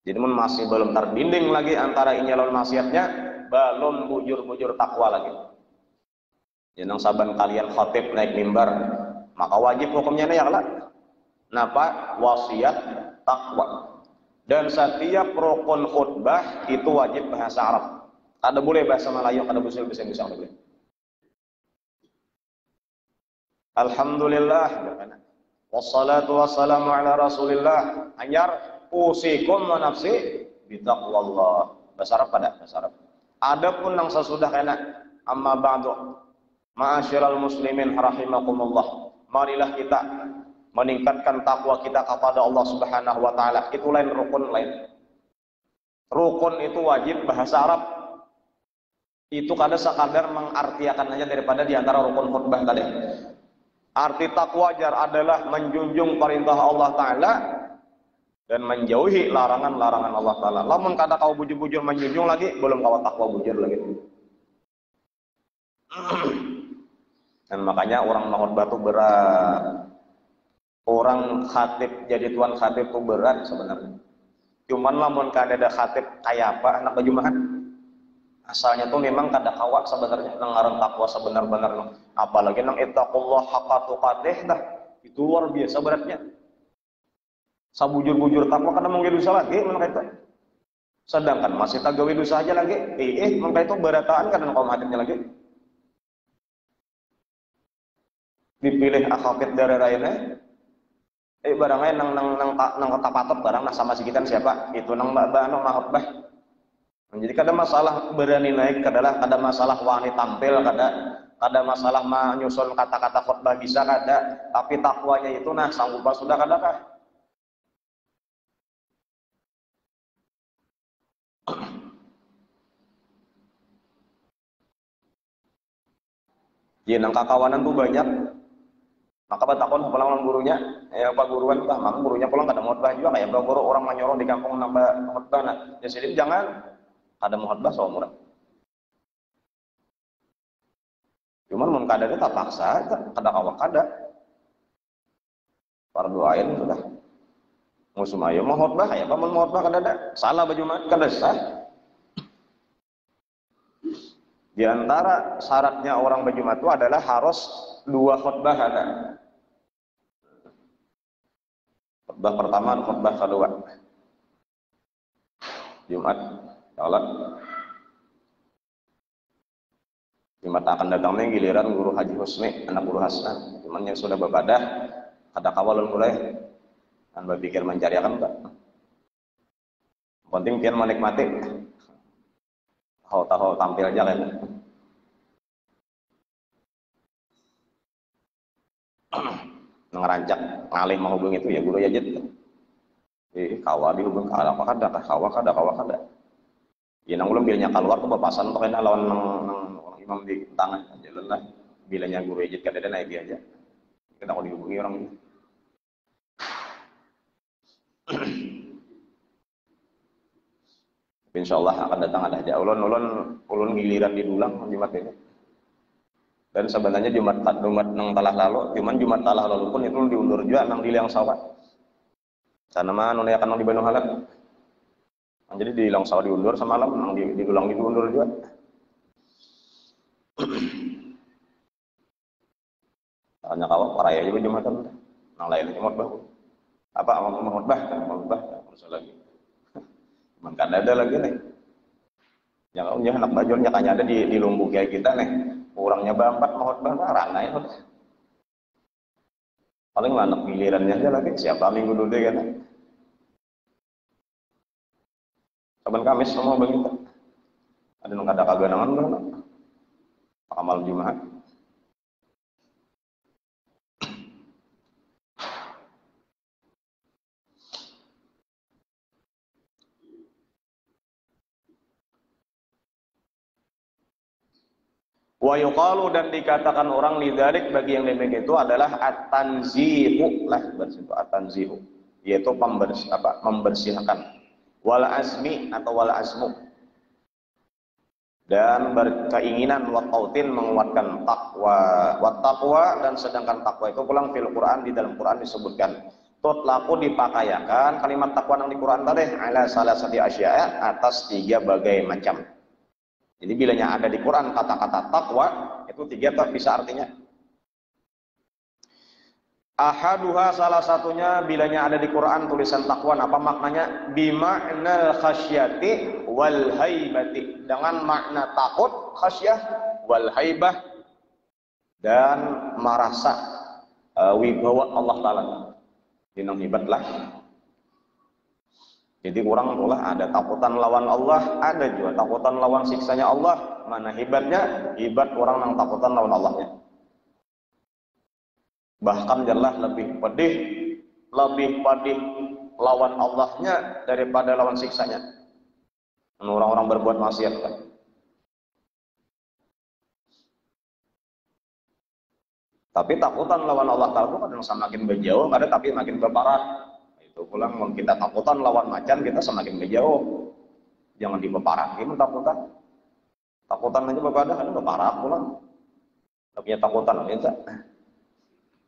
B: Jadi mun masih belum terbimbing lagi antara inya lawan maksiatnya, belum bujur-bujur takwa lagi. Jeneng saban kalian khatib naik mimbar, maka wajib hukumnya ya lah. Napa? Wasiat takwa. Dan setiap rukun khutbah itu wajib bahasa Arab. Kada boleh bahasa Melayu, kada boleh bahasa Indonesia. Alhamdulillah. Wassalatu wassalamu ala Rasulillah. Anyar usikum wa nafsi bitaqwallah. Bahasa Arab pada bahasa Arab. Adapun yang sesudah kena amma ba'du. Ma'asyiral muslimin rahimakumullah. Marilah kita meningkatkan takwa kita kepada Allah Subhanahu wa taala. Itu lain rukun lain. Rukun itu wajib bahasa Arab. Itu kada sekadar mengartiakan aja daripada di antara rukun khutbah tadi. Arti takwa jar adalah menjunjung perintah Allah taala dan menjauhi larangan-larangan Allah taala. Lamun kada kau bujur-bujur menjunjung lagi, belum kau takwa bujur lagi. Dan makanya orang khutbah itu berat. Orang khatib jadi tuan khatib itu berat sebenarnya. Cuman lamun kada ada khatib kayak apa anak bajumahan. Asalnya tuh memang kada kawak sebenarnya ngaran takwa sebenar-benar. Apalagi nang ittaqullah haqqa tuqatih dah. Itu luar biasa beratnya. Sabujur-bujur takwa kada mungkin dosa lagi mun itu. Sedangkan masih tagawi dosa aja lagi. Mangka itu berataan kada kaum hadisnya lagi. Dipilih akhafid dari raine. Barangnya nang katapatot barang nah sama sekitar siapa itu nang mbak khutbah. Jadi kada masalah berani naik kadalah kada masalah wani tampil kada masalah menyusun kata-kata khutbah bisa kada tapi takwanya itu nah sanggup sudah kada kah. Jadi nang kakawanan tuh banyak. Maka batakon pulang gurunya, pak guruan bah, maka gurunya pulang kada mau khutbah juga kayak guru orang menyorong di kampung nambah khutbah. Nah, jadi jangan kada mau khutbah soal murah. Cuman mun kada tak paksa, kada kawak kada. Fardu ain sudah. Musuh ayo mau khutbah ya, pamun mau khutbah kada ada. Salah baju mat kada sah. Di antara syaratnya orang berjumat itu adalah harus 2 khutbah ada. Khutbah pertama dan khutbah kedua. Jumat, sholat. Jumat akan datangnya giliran guru Haji Husni, anak guru Hasan. Cuman yang sudah berbadah, kada kawal mulai. Dan berpikir mencari akan enggak. Penting pian menikmati. Tahu tampil aja kan. Ngerancak ngalih menghubungi itu ya guru ya jet. Kawa dihubung kawa kada. Ya nang ulang bilanya keluar tuh bapasan tuh kena lawan nang imam di tangan aja lah. Bilanya guru ejit kada naik dia aja. Kita kalau dihubungi orang ini. Insyaallah akan datang ada aja. Ulun giliran di Dulang Jumat ini. Dan sebenarnya Jumat nang talah lalu, cuman Jumat talah lalu pun itu diundur juga nang di Liang Sawah. Sana mah nu akan nang di Bandung Halap. Jadi di Liang Sawah diundur semalam, nang di Dulang diundur juga. Hanya kawat paraya juga Jumatan. Nang lain Jumat bah. Apa mau bah terus lagi. Cuman kan ada lagi nih. Yang anak bajornya kanya ada di Lumbuk kayak kita nih. Kurangnya bampat mau barang itu. Paling anak gilirannya aja lagi siapa minggu dulu deh kan. Saban Kamis semua begitu. Ada nang kada kaganangan kan. Amal Jumat. Wa yuqalu dan dikatakan orang lidzalik bagi yang demikian itu adalah at-tanzihu lah bersitu at-tanzihu yaitu membersihkan wal azmi atau wal azmu dan berkeinginan wa tautin menguatkan taqwa dan sedangkan takwa itu pulang fil Quran di dalam Quran disebutkan tutlaku dipakayakan kalimat takwa yang di Quran tadi ala salasati asya atas 3 bagai macam. Jadi bilanya ada di Quran kata-kata takwa itu 3 bisa artinya. Ahaduha salah satunya bilanya ada di Quran tulisan takwa apa maknanya? Bima'nal khasyati wal haibati dengan makna takut, khasyah wal haibah dan merasa wibawa Allah Taala. Dinam hebatlah. Jadi kurang pula ada takutan lawan Allah, ada juga takutan lawan siksanya Allah. Mana hebatnya? Hebat orang yang takutan lawan Allahnya. Bahkan jelas lebih pedih lawan Allahnya daripada lawan siksanya. Orang-orang berbuat maksiat kan. Tapi takutan lawan Allah Ta'ala itu kadang semakin berjauh, ada tapi makin berparah. Itu pulang kita takutan lawan macan kita semakin menjauh. Jangan dipeparah gimana takutan aja berbeda kan beparah pulang. Tapi takutan itu.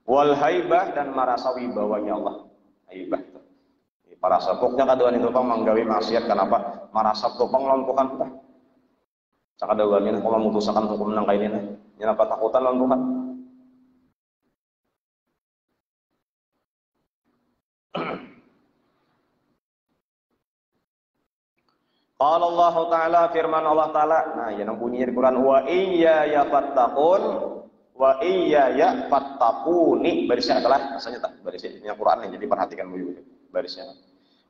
B: Wal haibah dan merasa wibawanya Allah. Haibah. Para sepuknya kaduan itu pang manggawi maksiat kenapa? Merasa topang lompokan kita. Sakaduan ini kalau memutuskan hukum nang kain ini. Kenapa takutan lompokan? Qala Allah Ta'ala firman Allah Ta'ala. Nah, yang bunyi di Quran wa iyya ya fattaqun wa iyya ya fattaquni. Barisnya adalah asalnya tak barisnya Quran yang jadi perhatikan dulu barisnya.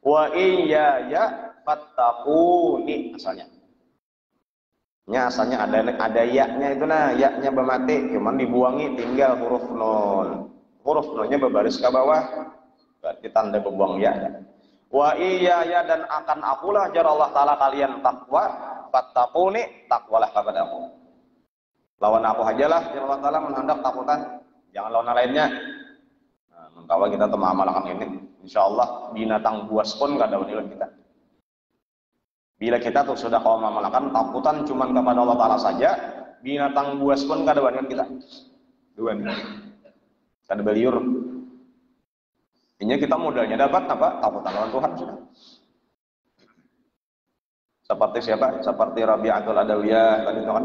B: Wa iyya ya fattaquni asalnya. Asalnya ada ya-nya itu nah, ya-nya bermati cuman dibuangi tinggal huruf nun. Huruf nunnya berbaris ke bawah. Berarti tanda berbuang ya. Wa iya ya dan akan akulah jar Allah Ta'ala kalian takwa fattaquni takwalah kepada aku lawan aku ajalah jar Allah Ta'ala menghendak takutan jangan lawan lainnya. Nah, mengkawa kita amalkan ini insyaallah binatang buas pun kada wanilan kita bila kita tuh sudah kau amalkan takutan cuman kepada Allah Ta'ala saja binatang buas pun kada wanilan kita duan kada beliur. Ini kita modalnya dapat apa? Takutan lawan Tuhan sudah. Seperti siapa? Seperti Rabi'atul Adawiyah tadi itu kan.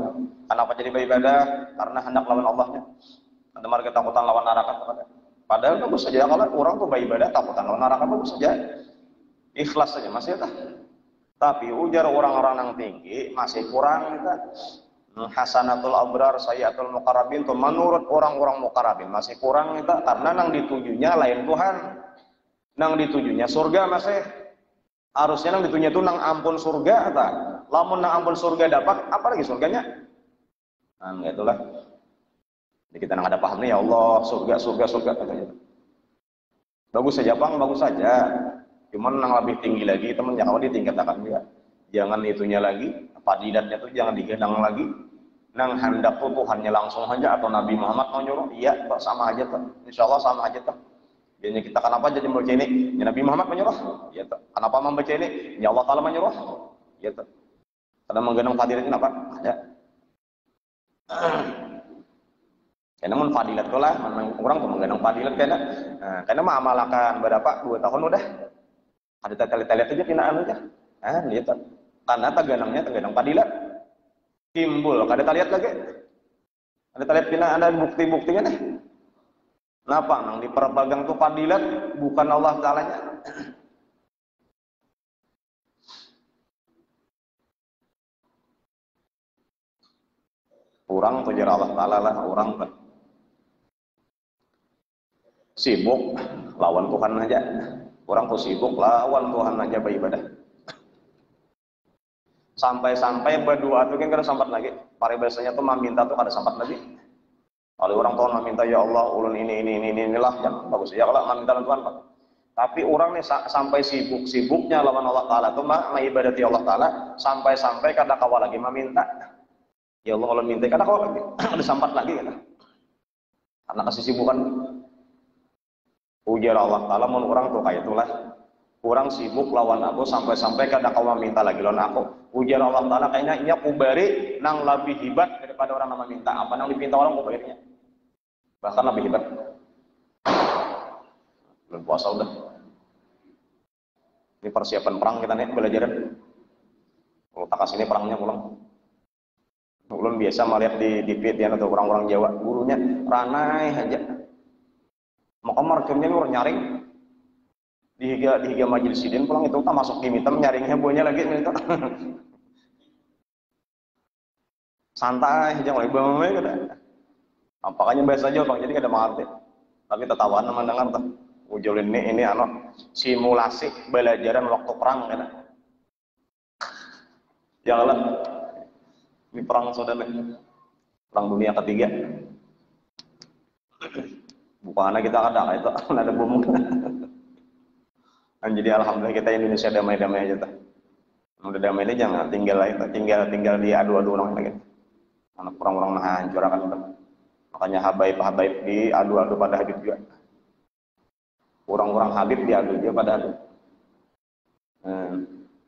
B: Kenapa jadi beribadah? Karena hendak lawan Allahnya. Ada marga takutan lawan neraka. Padahal bagus saja kalau orang tuh beribadah takutan lawan neraka bagus saja. Ikhlas saja masih ada. Tapi ujar orang-orang yang tinggi masih kurang kita. Hasanatul abrar sayyatul muqarrabin tuh menurut orang-orang muqarrabin masih kurang kita karena nang ditujunya lain Tuhan. Nang ditujunya surga masih harusnya nang ditujunya itu nang ampun surga ta. Lamun nang ampun surga dapat apa lagi surganya? Nah, itulah. Jadi kita nang ada paham nih ya Allah, surga katanya. Bagus saja Bang, bagus saja. Cuman yang lebih tinggi lagi teman yang kalau ditingkatkan juga. Jangan itunya lagi, fadilatnya tuh jangan digendang lagi. Nang hendak tuh Tuhannya langsung aja atau Nabi Muhammad mau nyuruh, iya Pak, sama aja tuh. Insya Allah sama aja tuh. Jadi kita kenapa jadi membaca ini? Ya Nabi Muhammad menyuruh, ya tuh. Kenapa membaca ini? Ya Allah Taala menyuruh, ya tuh. Karena menggendang fadilat kenapa? Ada. Karena mun fadilat tuh lah, orang tuh menggendang fadilat karena mah amalakan berapa 2 tahun udah. Ada tali-tali aja kinaan aja. Lihat. Karena teganang fadilat. Timbul, kada lihat lagi. Ada lihat kena ada bukti-buktinya nih. Kenapa? Nang diperpegang tuh fadilat bukan Allah Ta'ala-nya. Orang tuh jar Allah Ta'ala lah, orang tuh sibuk lawan Tuhan aja. Orang tuh sibuk lawan Tuhan aja beribadah. Sampai-sampai berdua tuh kan kada sempat lagi. Paribasanya tuh meminta tuh kada sempat lagi. Kalau orang tuh meminta ya Allah ulun inilah yang bagus ya kalau meminta Tuhan Pak. Tapi orang nih sampai sibuknya lawan Allah Taala tuh mengibadati Allah Taala sampai kada kawal lagi meminta. Ya Allah ulun minta kada kawal lagi. Ada sempat lagi kan. Karena kasih sibukan. Ujar Allah Taala mun orang tuh kayak itulah. Orang sibuk lawan aku sampai kada kau minta lagi lawan aku. Ujar Allah Ta'ala kayaknya inya kubari nang lebih hebat daripada orang yang minta. Apa nang dipinta orang kubarinya? Bahkan lebih hebat. Belum puasa udah. Ini persiapan perang kita nih belajaran. Kalau tak kasih ini perangnya pulang. Ulun biasa melihat di video atau orang-orang Jawa gurunya ranai aja. Maka markernya orang nyaring. Di higa majelis sidin pulang itu tak masuk di mitem nyaringnya buahnya lagi minta santai aja mulai bangun gitu. Apakahnya biasa aja bang jadi kada mengerti tapi tertawan mendengar tuh ujulin ini simulasi belajaran waktu perang kan janganlah ini perang saudara perang dunia ketiga bukannya kita ada itu ada bom. Jadi alhamdulillah kita Indonesia damai-damai aja tuh. Udah damai ini jangan tinggal di adu-adu orang lagi. Anak orang-orang hancur akan udah. Makanya habaib di adu-adu pada Habib juga. Orang-orang Habib diadu dia pada adu.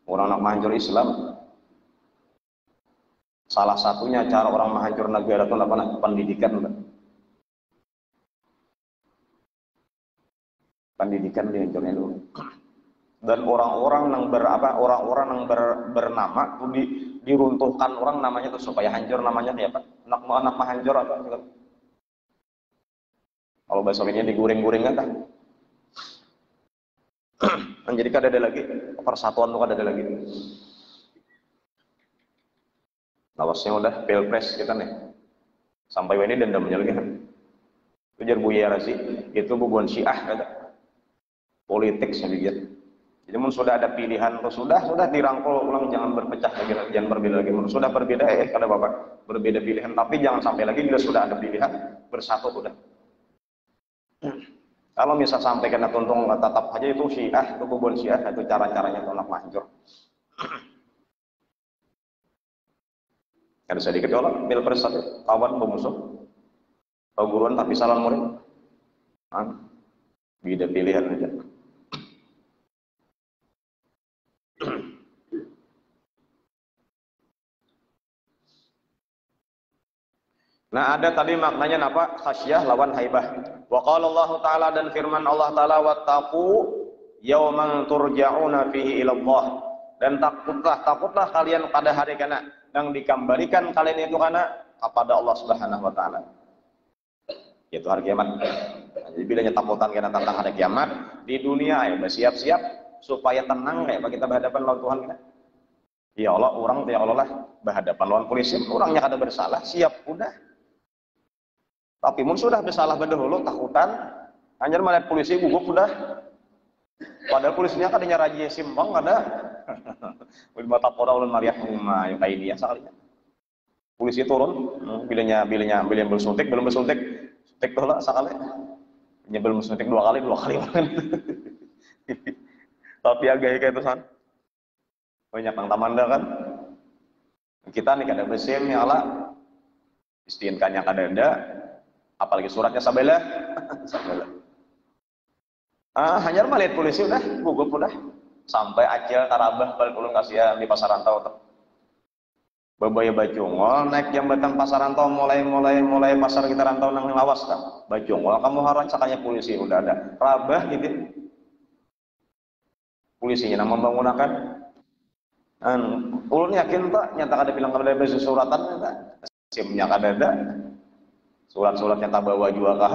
B: Orang nak menghancur Islam. Salah satunya cara orang menghancur negara itu apa? Pendidikan. Pendidikan dihancurnya dulu. Dan orang-orang yang bernama tuh diruntuhkan orang namanya tuh supaya hancur namanya kayak apa? Anak hancur apa? Kalau bahasa ini digoreng-goreng kan? Jadi kada ada lagi persatuan tuh kada ada lagi. Lawasnya udah pilpres kita nih. Sampai ini dendamnya lagi kan. Ujar Buya Razi, itu bubuan Syiah kata. Politik saya pikir. Jadi sudah ada pilihan, sudah dirangkul ulang jangan berpecah lagi, jangan berbeda lagi. Sudah berbeda kada bapak berbeda pilihan, tapi jangan sampai lagi bila sudah ada pilihan bersatu sudah. Kalau misal sampai kena tuntung tetap aja itu Syiah, itu bubuan Syiah, itu cara-caranya itu nak hancur. Ada sedikit orang pilpres satu kawan pemusuh, guruan tapi salah murid, beda pilihan aja. Nah ada tadi maknanya apa? Khasyah lawan haibah. Wa qala Allah Ta'ala dan firman Allah Ta'ala wattaqu yawman turja'una fihi ila Allah. Dan takutlah kalian pada hari kana yang dikambarikan kalian itu kana kepada Allah Subhanahu wa taala. Yaitu hari kiamat. Jadi bilanya takutan karena tentang hari kiamat di dunia ya bersiap-siap supaya tenang kayak kita berhadapan lawan Tuhan kita. Ya Allah, orang ya Allah lah berhadapan lawan polisi, orangnya kada bersalah, siap udah. Tapi mun sudah bersalah berdahulu takutan, hanya melihat polisi gugup udah. Padahal polisinya kadanya raja simpang kada. Bil mata pora ulun mariah rumah yang kayak dia sekali. Polisi turun, bilanya belum bersuntik, suntik tuh lah sekali. Belum bersuntik dua kali. Tapi agak kayak itu san. Banyak yang tamanda kan. Kita nih kada besim ya Allah. Istinkannya kada ada. Apalagi suratnya sabela. Sabela. Hanyar melihat polisi udah, gugup udah. Sampai acil tarabah balik ulun kasihan di pasar rantau tuh. Babaya bacungol naik jambatan pasar rantau mulai pasar kita rantau nang lawas kan. Bacungol kamu harus sakanya polisi udah ada. Rabah gitu. Polisinya nama menggunakan ulun yakin tak nyata kada bilang kada ada suratan tak. SIM-nya kada ada. Surat-suratnya tak bawa juga kah.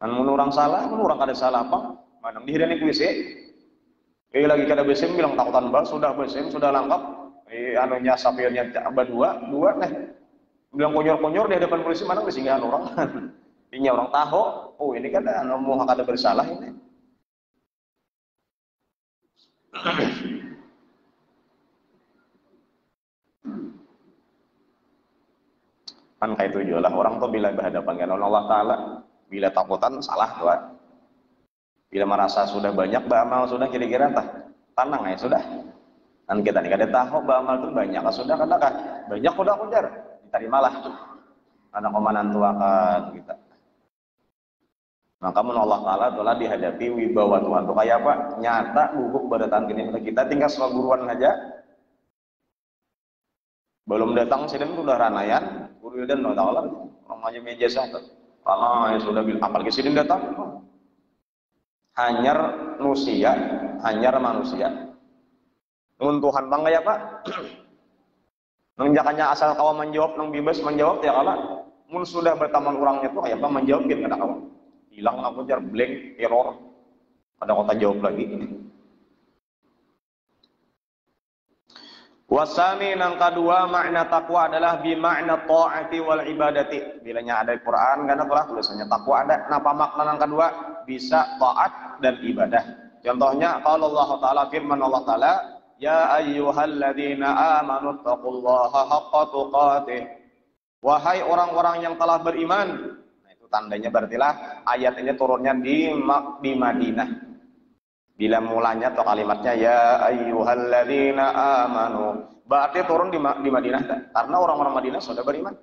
B: Mun orang salah, mun orang kada salah apa? Manang dihirani polisi. Lagi kada besim bilang takutan bal sudah besim sudah lengkap. Anunya sapionnya dua nih. Bilang konyor-konyor di hadapan polisi mana disinggahan orang. Ini orang tahu, oh ini kan mau kada bersalah ini. Kan kayak itu juga lah orang tuh bila berhadapan dengan Allah Ta'ala, bila takutan salah tuh. Bila merasa sudah banyak beramal sudah kira-kira tenang ya sudah. Dan kita nih kada tahu beramal itu banyak sudah kan banyak udah kujar diterimalah karena komandan tua kan kita. Maka Allah Ta'ala telah dihadapi wibawa Tuhan itu kayak apa? Nyata gugup berdatang gini kita tinggal sebuah guruan aja. Belum datang sedang sudah ranayan, guru dan Allah orang aja meja satu. Allah yang sudah bilang apalagi sedang datang. Hanyar manusia. Mun Tuhan bang kayak apa? Menjakannya asal kawan menjawab, nang bebas menjawab ya kalah. Mun sudah berteman orangnya tuh kayak apa menjawabin kada kawan. Hilang aku jar blank error. Ada kota jawab lagi. Wasani nang kedua makna takwa adalah bi makna taati wal ibadati. Bilanya ada di Quran karena telah tulisannya takwa ada. Napa makna nang kedua? Bisa taat dan ibadah. Contohnya kalau Allah Ta'ala firman Allah Ta'ala ya ayyuhalladzina amanu taqullaha haqqa tuqatih. Wahai orang-orang yang telah beriman. Nah, itu tandanya berartilah ayat ini turunnya di Madinah. Bila mulanya atau kalimatnya ya ayyuhalladzina amanu. Berarti turun di Madinah karena orang-orang Madinah sudah beriman.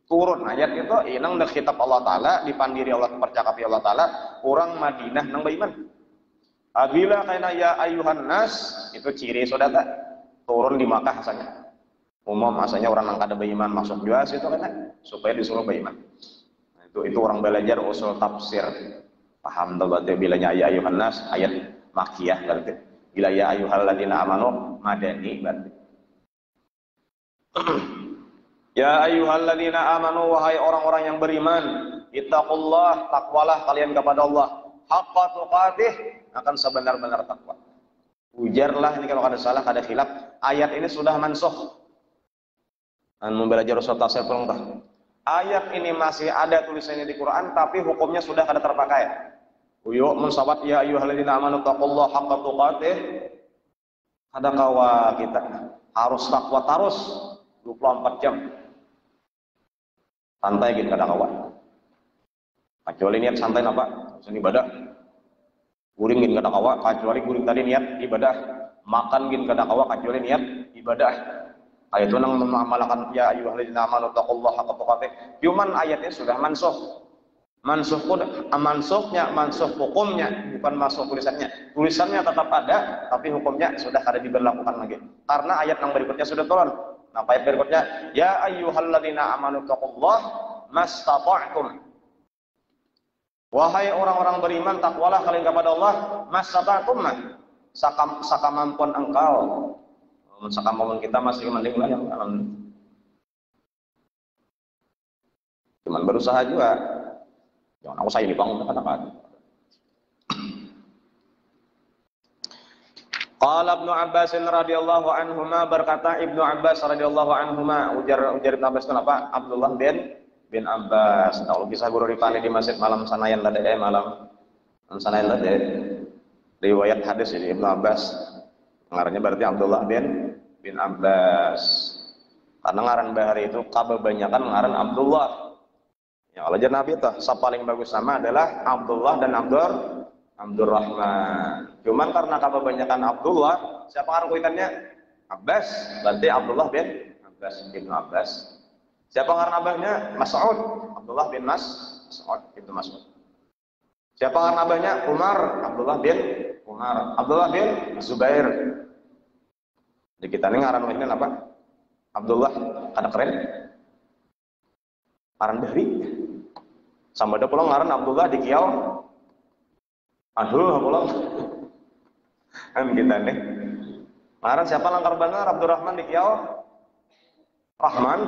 B: Turun ayat itu inang dak kitab Allah Ta'ala dipandiri Allah percakapi Allah Ta'ala orang Madinah nang beriman. Bila kaina ya ayuhan nas itu ciri saudara turun di Makkah asalnya. Umum asalnya orang yang kada beriman masuk juga situ kan supaya disuruh beriman. Nah, itu orang belajar usul tafsir. Paham tuh berarti bilanya ya ayuhan nas ayat Makkiyah berarti. Bila ya ayyuhalladzina amanu madani berarti. Ya ayyuhalladzina amanu wahai orang-orang yang beriman, ittaqullah takwalah kalian kepada Allah. Haqqa tuqatih akan sebenar-benar takwa. Ujarlah ini kalau ada salah, ada khilaf. Ayat ini sudah mansukh. Dan belajar usul tafsir pelengkap. Ayat ini masih ada tulisannya di Quran, tapi hukumnya sudah kada terpakai. Uyuk mensawat ya ayyuhalladzina amanu taqullaha haqqa tuqatih. Ada kawa kita harus takwa terus 24 jam. Santai gitu kada kawan. Kecuali niat santai apa? Urusan ibadah. Guring gin kada kawa, kecuali guring tadi niat ibadah. Makan gin kada kawa, kecuali niat ibadah. Ayat itu nang mengamalkan ya ayyuhalladzina amanu taqullaha haqqa tuqatih. Cuman ayatnya sudah mansukh. Mansukh hukumnya, bukan masuk tulisannya. Tulisannya tetap ada, tapi hukumnya sudah kada diberlakukan lagi. Karena ayat yang berikutnya sudah turun. Nah, ayat berikutnya, ya ayyuhalladzina amanu taqullaha mastata'tum. Wahai orang-orang beriman, takwalah kalian kepada Allah mastata'tum. Sakamampuan engkau. Sakamampuan kita masih mending lah yang cuman berusaha juga. Jangan aku saya dibangun katakan. Qala Ibnu Abbas radhiyallahu anhuma berkata Ibnu Abbas radhiyallahu anhuma ujar Ibnu Abbas kenapa? Abdullah bin Abbas. Tahu kisah guru ripani di masjid malam sanayan lade malam sanayan lade. Riwayat hadis ini Ibnu Abbas. Ngarannya berarti Abdullah bin Abbas. Karena ngaran bahari itu kebanyakan ngaran Abdullah. Ya Allah Nabi itu paling bagus nama adalah Abdullah dan Abdurrahman. Cuman karena kebanyakan Abdullah, siapa kan kuitannya? Abbas. Berarti Abdullah bin Abbas bin Abbas. Siapa karena abahnya? Mas'ud. Abdullah bin Mas'ud bin Mas'ud. Siapa karena abahnya? Umar. Abdullah bin Umar. Abdullah bin Zubair. Di kita ini ngaran ini apa? Abdullah. Kada keren. Ngaran Bahri. Sama ada pulang ngaran Abdullah di Kiau. Aduh, pulang. Kan kita nih. Ngaran siapa langkar benar? Abdurrahman di Kiau. Rahman.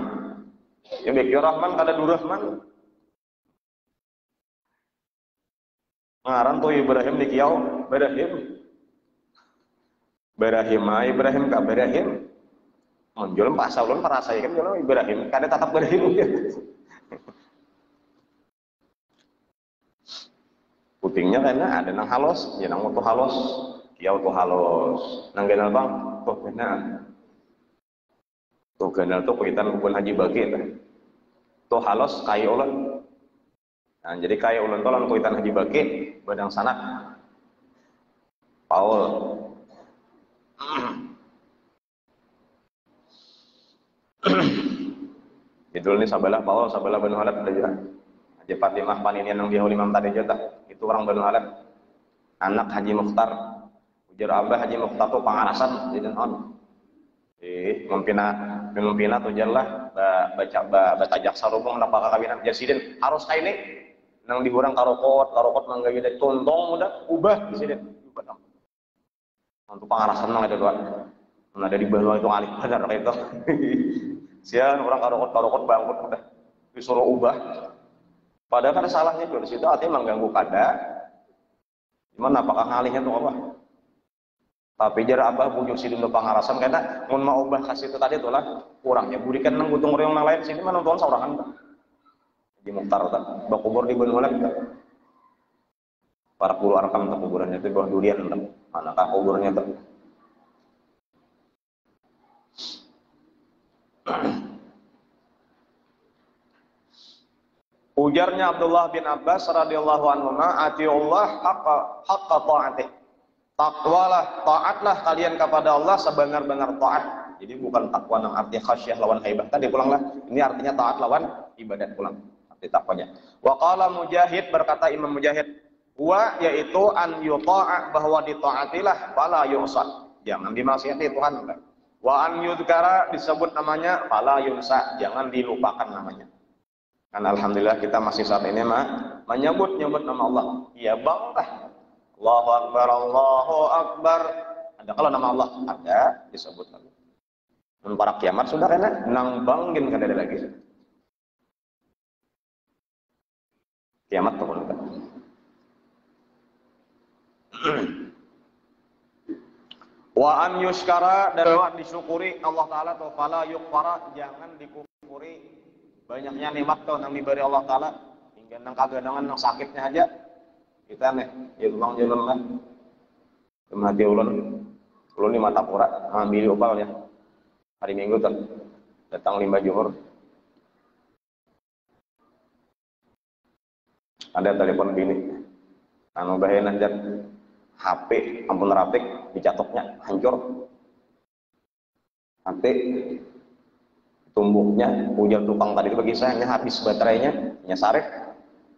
B: Ya Kiau Rahman kada Durrahman. Ngaran tuh Ibrahim di Kiau. Ibrahim ka Ibrahim. Menjual pasal ulun parasa kan jual Ibrahim. Kada tatap Ibrahim. Putingnya karena ada nang halos, ya nang tuh halos, kiau tuh halos, nang ganal bang, tuh ganal tuh kuitan kubun haji bagi, tuh halos kayu ulan, nah jadi kayu ulan tuh lan kuitan haji bagi, badang sanak, Paul, itu ini sabalah Paul, sabalah Banu Halab aja. Haji Fatimah paninian yang dia Imam tadi aja itu orang Banu Halab, anak Haji Mukhtar, ujar abah Haji Mukhtar tuh pangarasan jadi on, mempina tujarlah baca jaksa rubung napa kawinan jasidin harus kayak ini, nang dihurang karokot manggayu dari tontong udah ubah jasidin, ubah untuk pangarasan nang ada dua, ada di bawah itu alih benar kayak itu, sian orang karokot bangkut udah disuruh ubah. Padahal kan salahnya itu di situ artinya mengganggu kada. Gimana apakah ngalihnya tuh apa? Tapi jar abah bujuk sidin do pangarasan karena mun mau ubah kasih itu tadi itulah kurangnya burikan nang gutung reong nang lain sini mana nonton saurangan ta. Di Mukhtar ta, bak kubur di Banu Halab ta. Para guru arkam ta kuburannya itu bawah durian ta. Manakah kuburnya ta? Ujarnya Abdullah bin Abbas radhiyallahu anhu, "Atiullah haqqa ta'atih." Takwalah, taatlah kalian kepada Allah sebenar-benar taat. Jadi bukan takwa yang arti khasyah lawan haibah. Tadi pulanglah. Ini artinya taat lawan ibadat pulang. Arti takwanya. Wa qala Mujahid, berkata Imam Mujahid, wa yaitu an yuta'a, bahwa ditaatilah fala yu'sad. Jangan dimaksiati Tuhan. Wa an yudhkara, disebut namanya fala yunsa, jangan dilupakan namanya. Karena alhamdulillah kita masih saat ini menyebut nama Allah. Ya banglah. Allahu Akbar, Allahu Akbar. Ada kalau nama Allah ada disebut lagi. Para kiamat sudah kena nang banggin kada ada lagi. Kiamat tuh kan. Wa an yuskara, dan disyukuri Allah Taala atau fala yukfara, jangan dikufuri. Banyaknya nikmat tuh yang diberi Allah Ta'ala, hingga nang kagadangan nang sakitnya aja kita nih jalan lah kemati ulun di mata pura ambil upal ya hari Minggu tuh datang 5 Juhur ada telepon bini anu bahaya nanjat HP ampun rapik dicatoknya hancur nanti tumbuknya ujar tukang tadi itu bagi saya habis baterainya nyasarek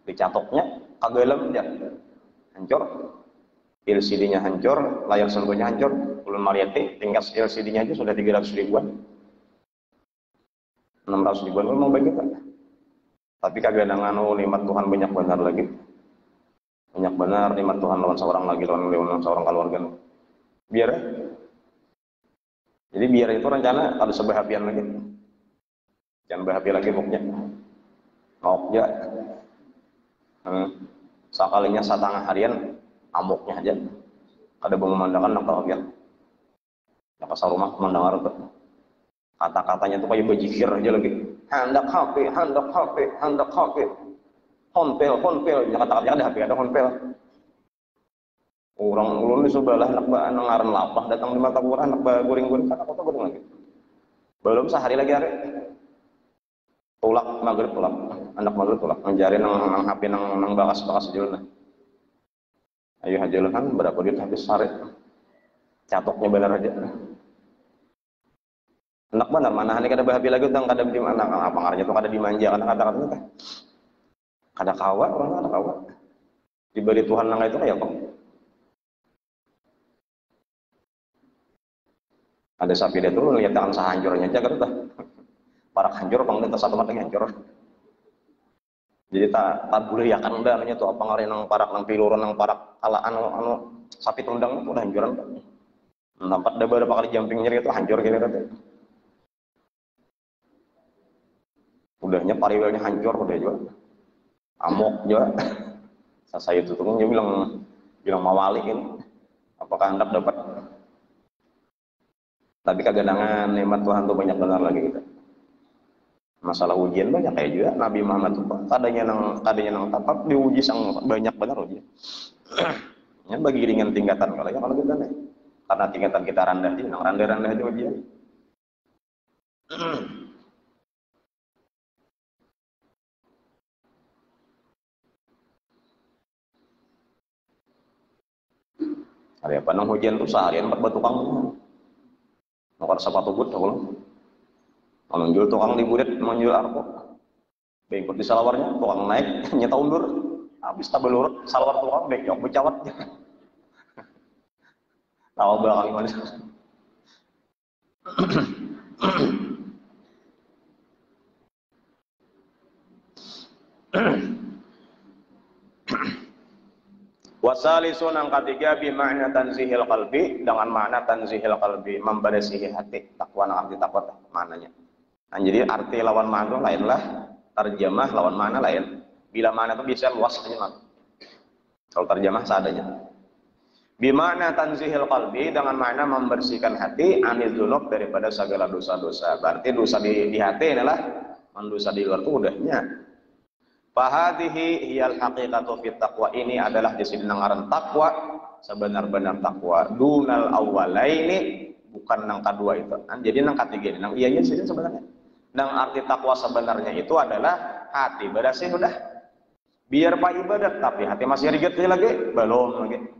B: dicatoknya kagelem dia hancur LCD-nya hancur layar sentuhnya hancur ulun mariati tingkat LCD-nya aja sudah 300 ribuan 600 ribuan mau bagi kan tapi kagak ada nganu nikmat Tuhan banyak benar lagi banyak benar nikmat Tuhan lawan seorang lagi lawan seorang keluarga biar jadi biar itu rencana ada sebahagian lagi jangan bahagia lagi pokoknya ngoknya sekalinya satangah harian amuknya aja kada memandangkan nak bahagia nak pasar rumah mendengar kata-katanya tuh kayak bajikir aja lagi hendak HP honpel ya kata-katanya ada HP ada honpel orang ulun di sebelah nak ngaran lapah datang di mata kurang nak guring-guring kata-kata guring lagi belum sehari lagi hari tulak maghrib tulak anak maghrib tulak menjari nang HP nang bakas jalan Ayo hajalan kan berapa duit habis sare. Catoknya benar aja. Enak benar mana ini kada bahagia lagi tentang kada di mana apa ngaranya tuh kada dimanja karena kata-katanya teh. Kada kawa orang kada kawa. Diberi Tuhan nang itu kayak apa? Ada sapi dia tuh lihat tangan sahancurnya aja kan para hancur bang itu satu mata hancur. Jadi tak boleh ya kan udah namanya tuh apa ngarin nang parak nang piluran nang parak ala anu sapi tundang itu udah hancuran. Nampak ada beberapa kali jumpingnya itu hancur gitu kan. Udahnya pariwelnya hancur udah juga. Amok juga. Saya itu tuh dia bilang mawali ini. Apakah hendak dapat? Tapi kegandangan nikmat Tuhan tuh banyak benar lagi kita. Masalah ujian banyak kayak juga Nabi Muhammad tuh kadanya nang tapak diuji sang banyak benar ujian. Ya bagi ringan tingkatan kalau kita nih. Karena tingkatan kita rendah sih, nang rendah aja ujian. Ada apa nang hujan tuh seharian 4 batu kang. Nukar sepatu but kalau menjual tukang liburit menjual arpo bengkot di salawarnya tukang naik nyeta undur habis tabelur salawar tukang bengkok becawat tahu belakang mana wasalisun yang ketiga bimakna tanzihil qalbi dengan makna tanzihil qalbi membersihi hati takwa arti takwa maknanya. Nah, jadi arti lawan makna lainlah terjemah lawan makna lain. Bila makna itu bisa luas saja kalau terjemah seadanya. Bimakna tanzihil qalbi dengan makna membersihkan hati anil dzunub daripada segala dosa-dosa. Berarti dosa di hati adalah dosa di luar itu udahnya. Fahadihi hiyal haqiqatu fit taqwa, ini adalah di sini ngaran takwa sebenar-benar takwa dunal awwalaini bukan nang kedua itu. Jadi nang ketiga ini nang iya sih sebenarnya. Nang arti takwa sebenarnya itu adalah hati bersih udah. Biar pak ibadat tapi hati masih riget lagi, belum lagi.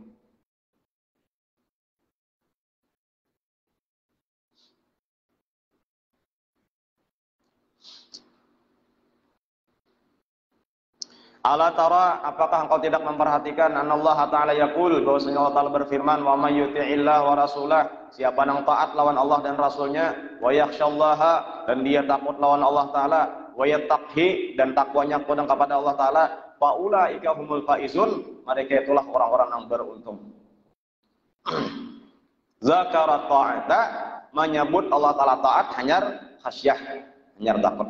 B: Ala tara, apakah engkau tidak memperhatikan anallah ta'ala yaqul bahwasanya Allah Ta'ala berfirman wa may yuti'illah wa rasulah, siapa yang taat lawan Allah dan rasulnya, wa yakhsyallaha, dan dia takut lawan Allah Ta'ala, wa yattaqhi, dan takwanya kepada Allah Ta'ala, fa ulaika humul faizun, mereka itulah orang-orang yang beruntung. Zakarat ta'ata, menyebut Allah Ta'ala taat hanyar khasyah, hanyar takut.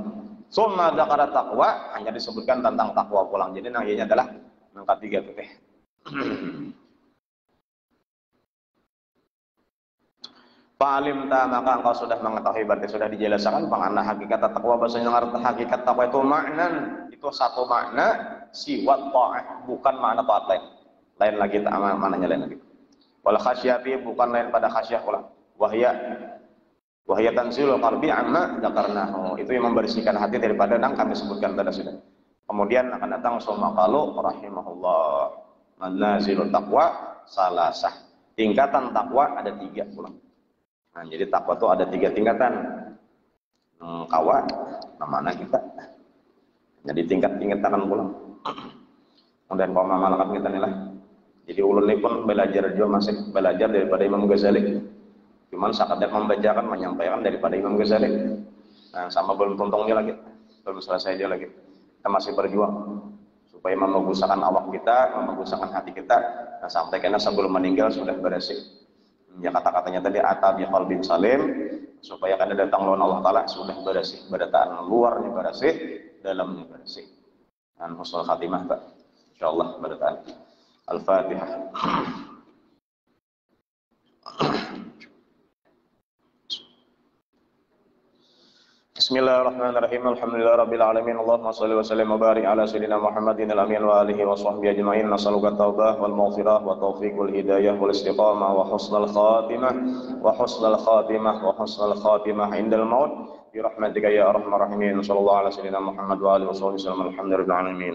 B: Summa dzakara taqwa, hanya disebutkan tentang takwa pulang. Jadi nangnya adalah yang ketiga tuh teh. Fa'alim ta, maka engkau sudah mengetahui, berarti sudah dijelaskan penganna hakikat takwa, bahasanya ngarti hakikat takwa itu maknan, itu satu makna siwat ta'ah, bukan makna taat lain. Lain lagi maknanya lain lagi. Wal khasyati, bukan lain pada khasyah pulang. Wahya tanzilul qalbi amma dzakarnahu, itu yang membersihkan hati daripada yang kami sebutkan tadi sudah. Kemudian akan datang summa qalu rahimahullah manazilul taqwa salasah, tingkatan takwa ada 3 pulang. Nah, jadi takwa itu ada 3 tingkatan. Kawan namanya kita. Jadi tingkat-tingkatan pulang. Kemudian kaum malakat kita nih lah. Jadi ulun ini pun belajar juga masih belajar daripada Imam Ghazali. Cuman sekadar membacakan, menyampaikan daripada Imam Ghazali. Nah, sama belum tuntungnya lagi, belum selesai dia lagi. Kita masih berjuang supaya membagusakan awak kita, membagusakan hati kita. Nah, sampai karena sebelum meninggal sudah bersih. Ya kata-katanya tadi atabi qalbin salim, supaya karena datang lawan Allah Taala sudah bersih, berataan luarnya bersih, dalamnya bersih. Dan husnul khatimah, Pak. Insyaallah berataan. Al-Fatihah. Bismillahirrahmanirrahim. Alhamdulillahirabbil alamin. Allahumma shalli wa sallim wa barik ala sayyidina Muhammadin al-amin wa alihi wa sahbihi ajmain. Nas'aluka taubah wal maghfirah wa taufiq wal hidayah wal istiqamah wa husnal khatimah wa husnal khatimah indal maut bi rahmatika ya arhamar rahimin. Sallallahu ala sayyidina Muhammad wa alihi wa sahbihi wasallam. Alhamdulillahirabbil alamin.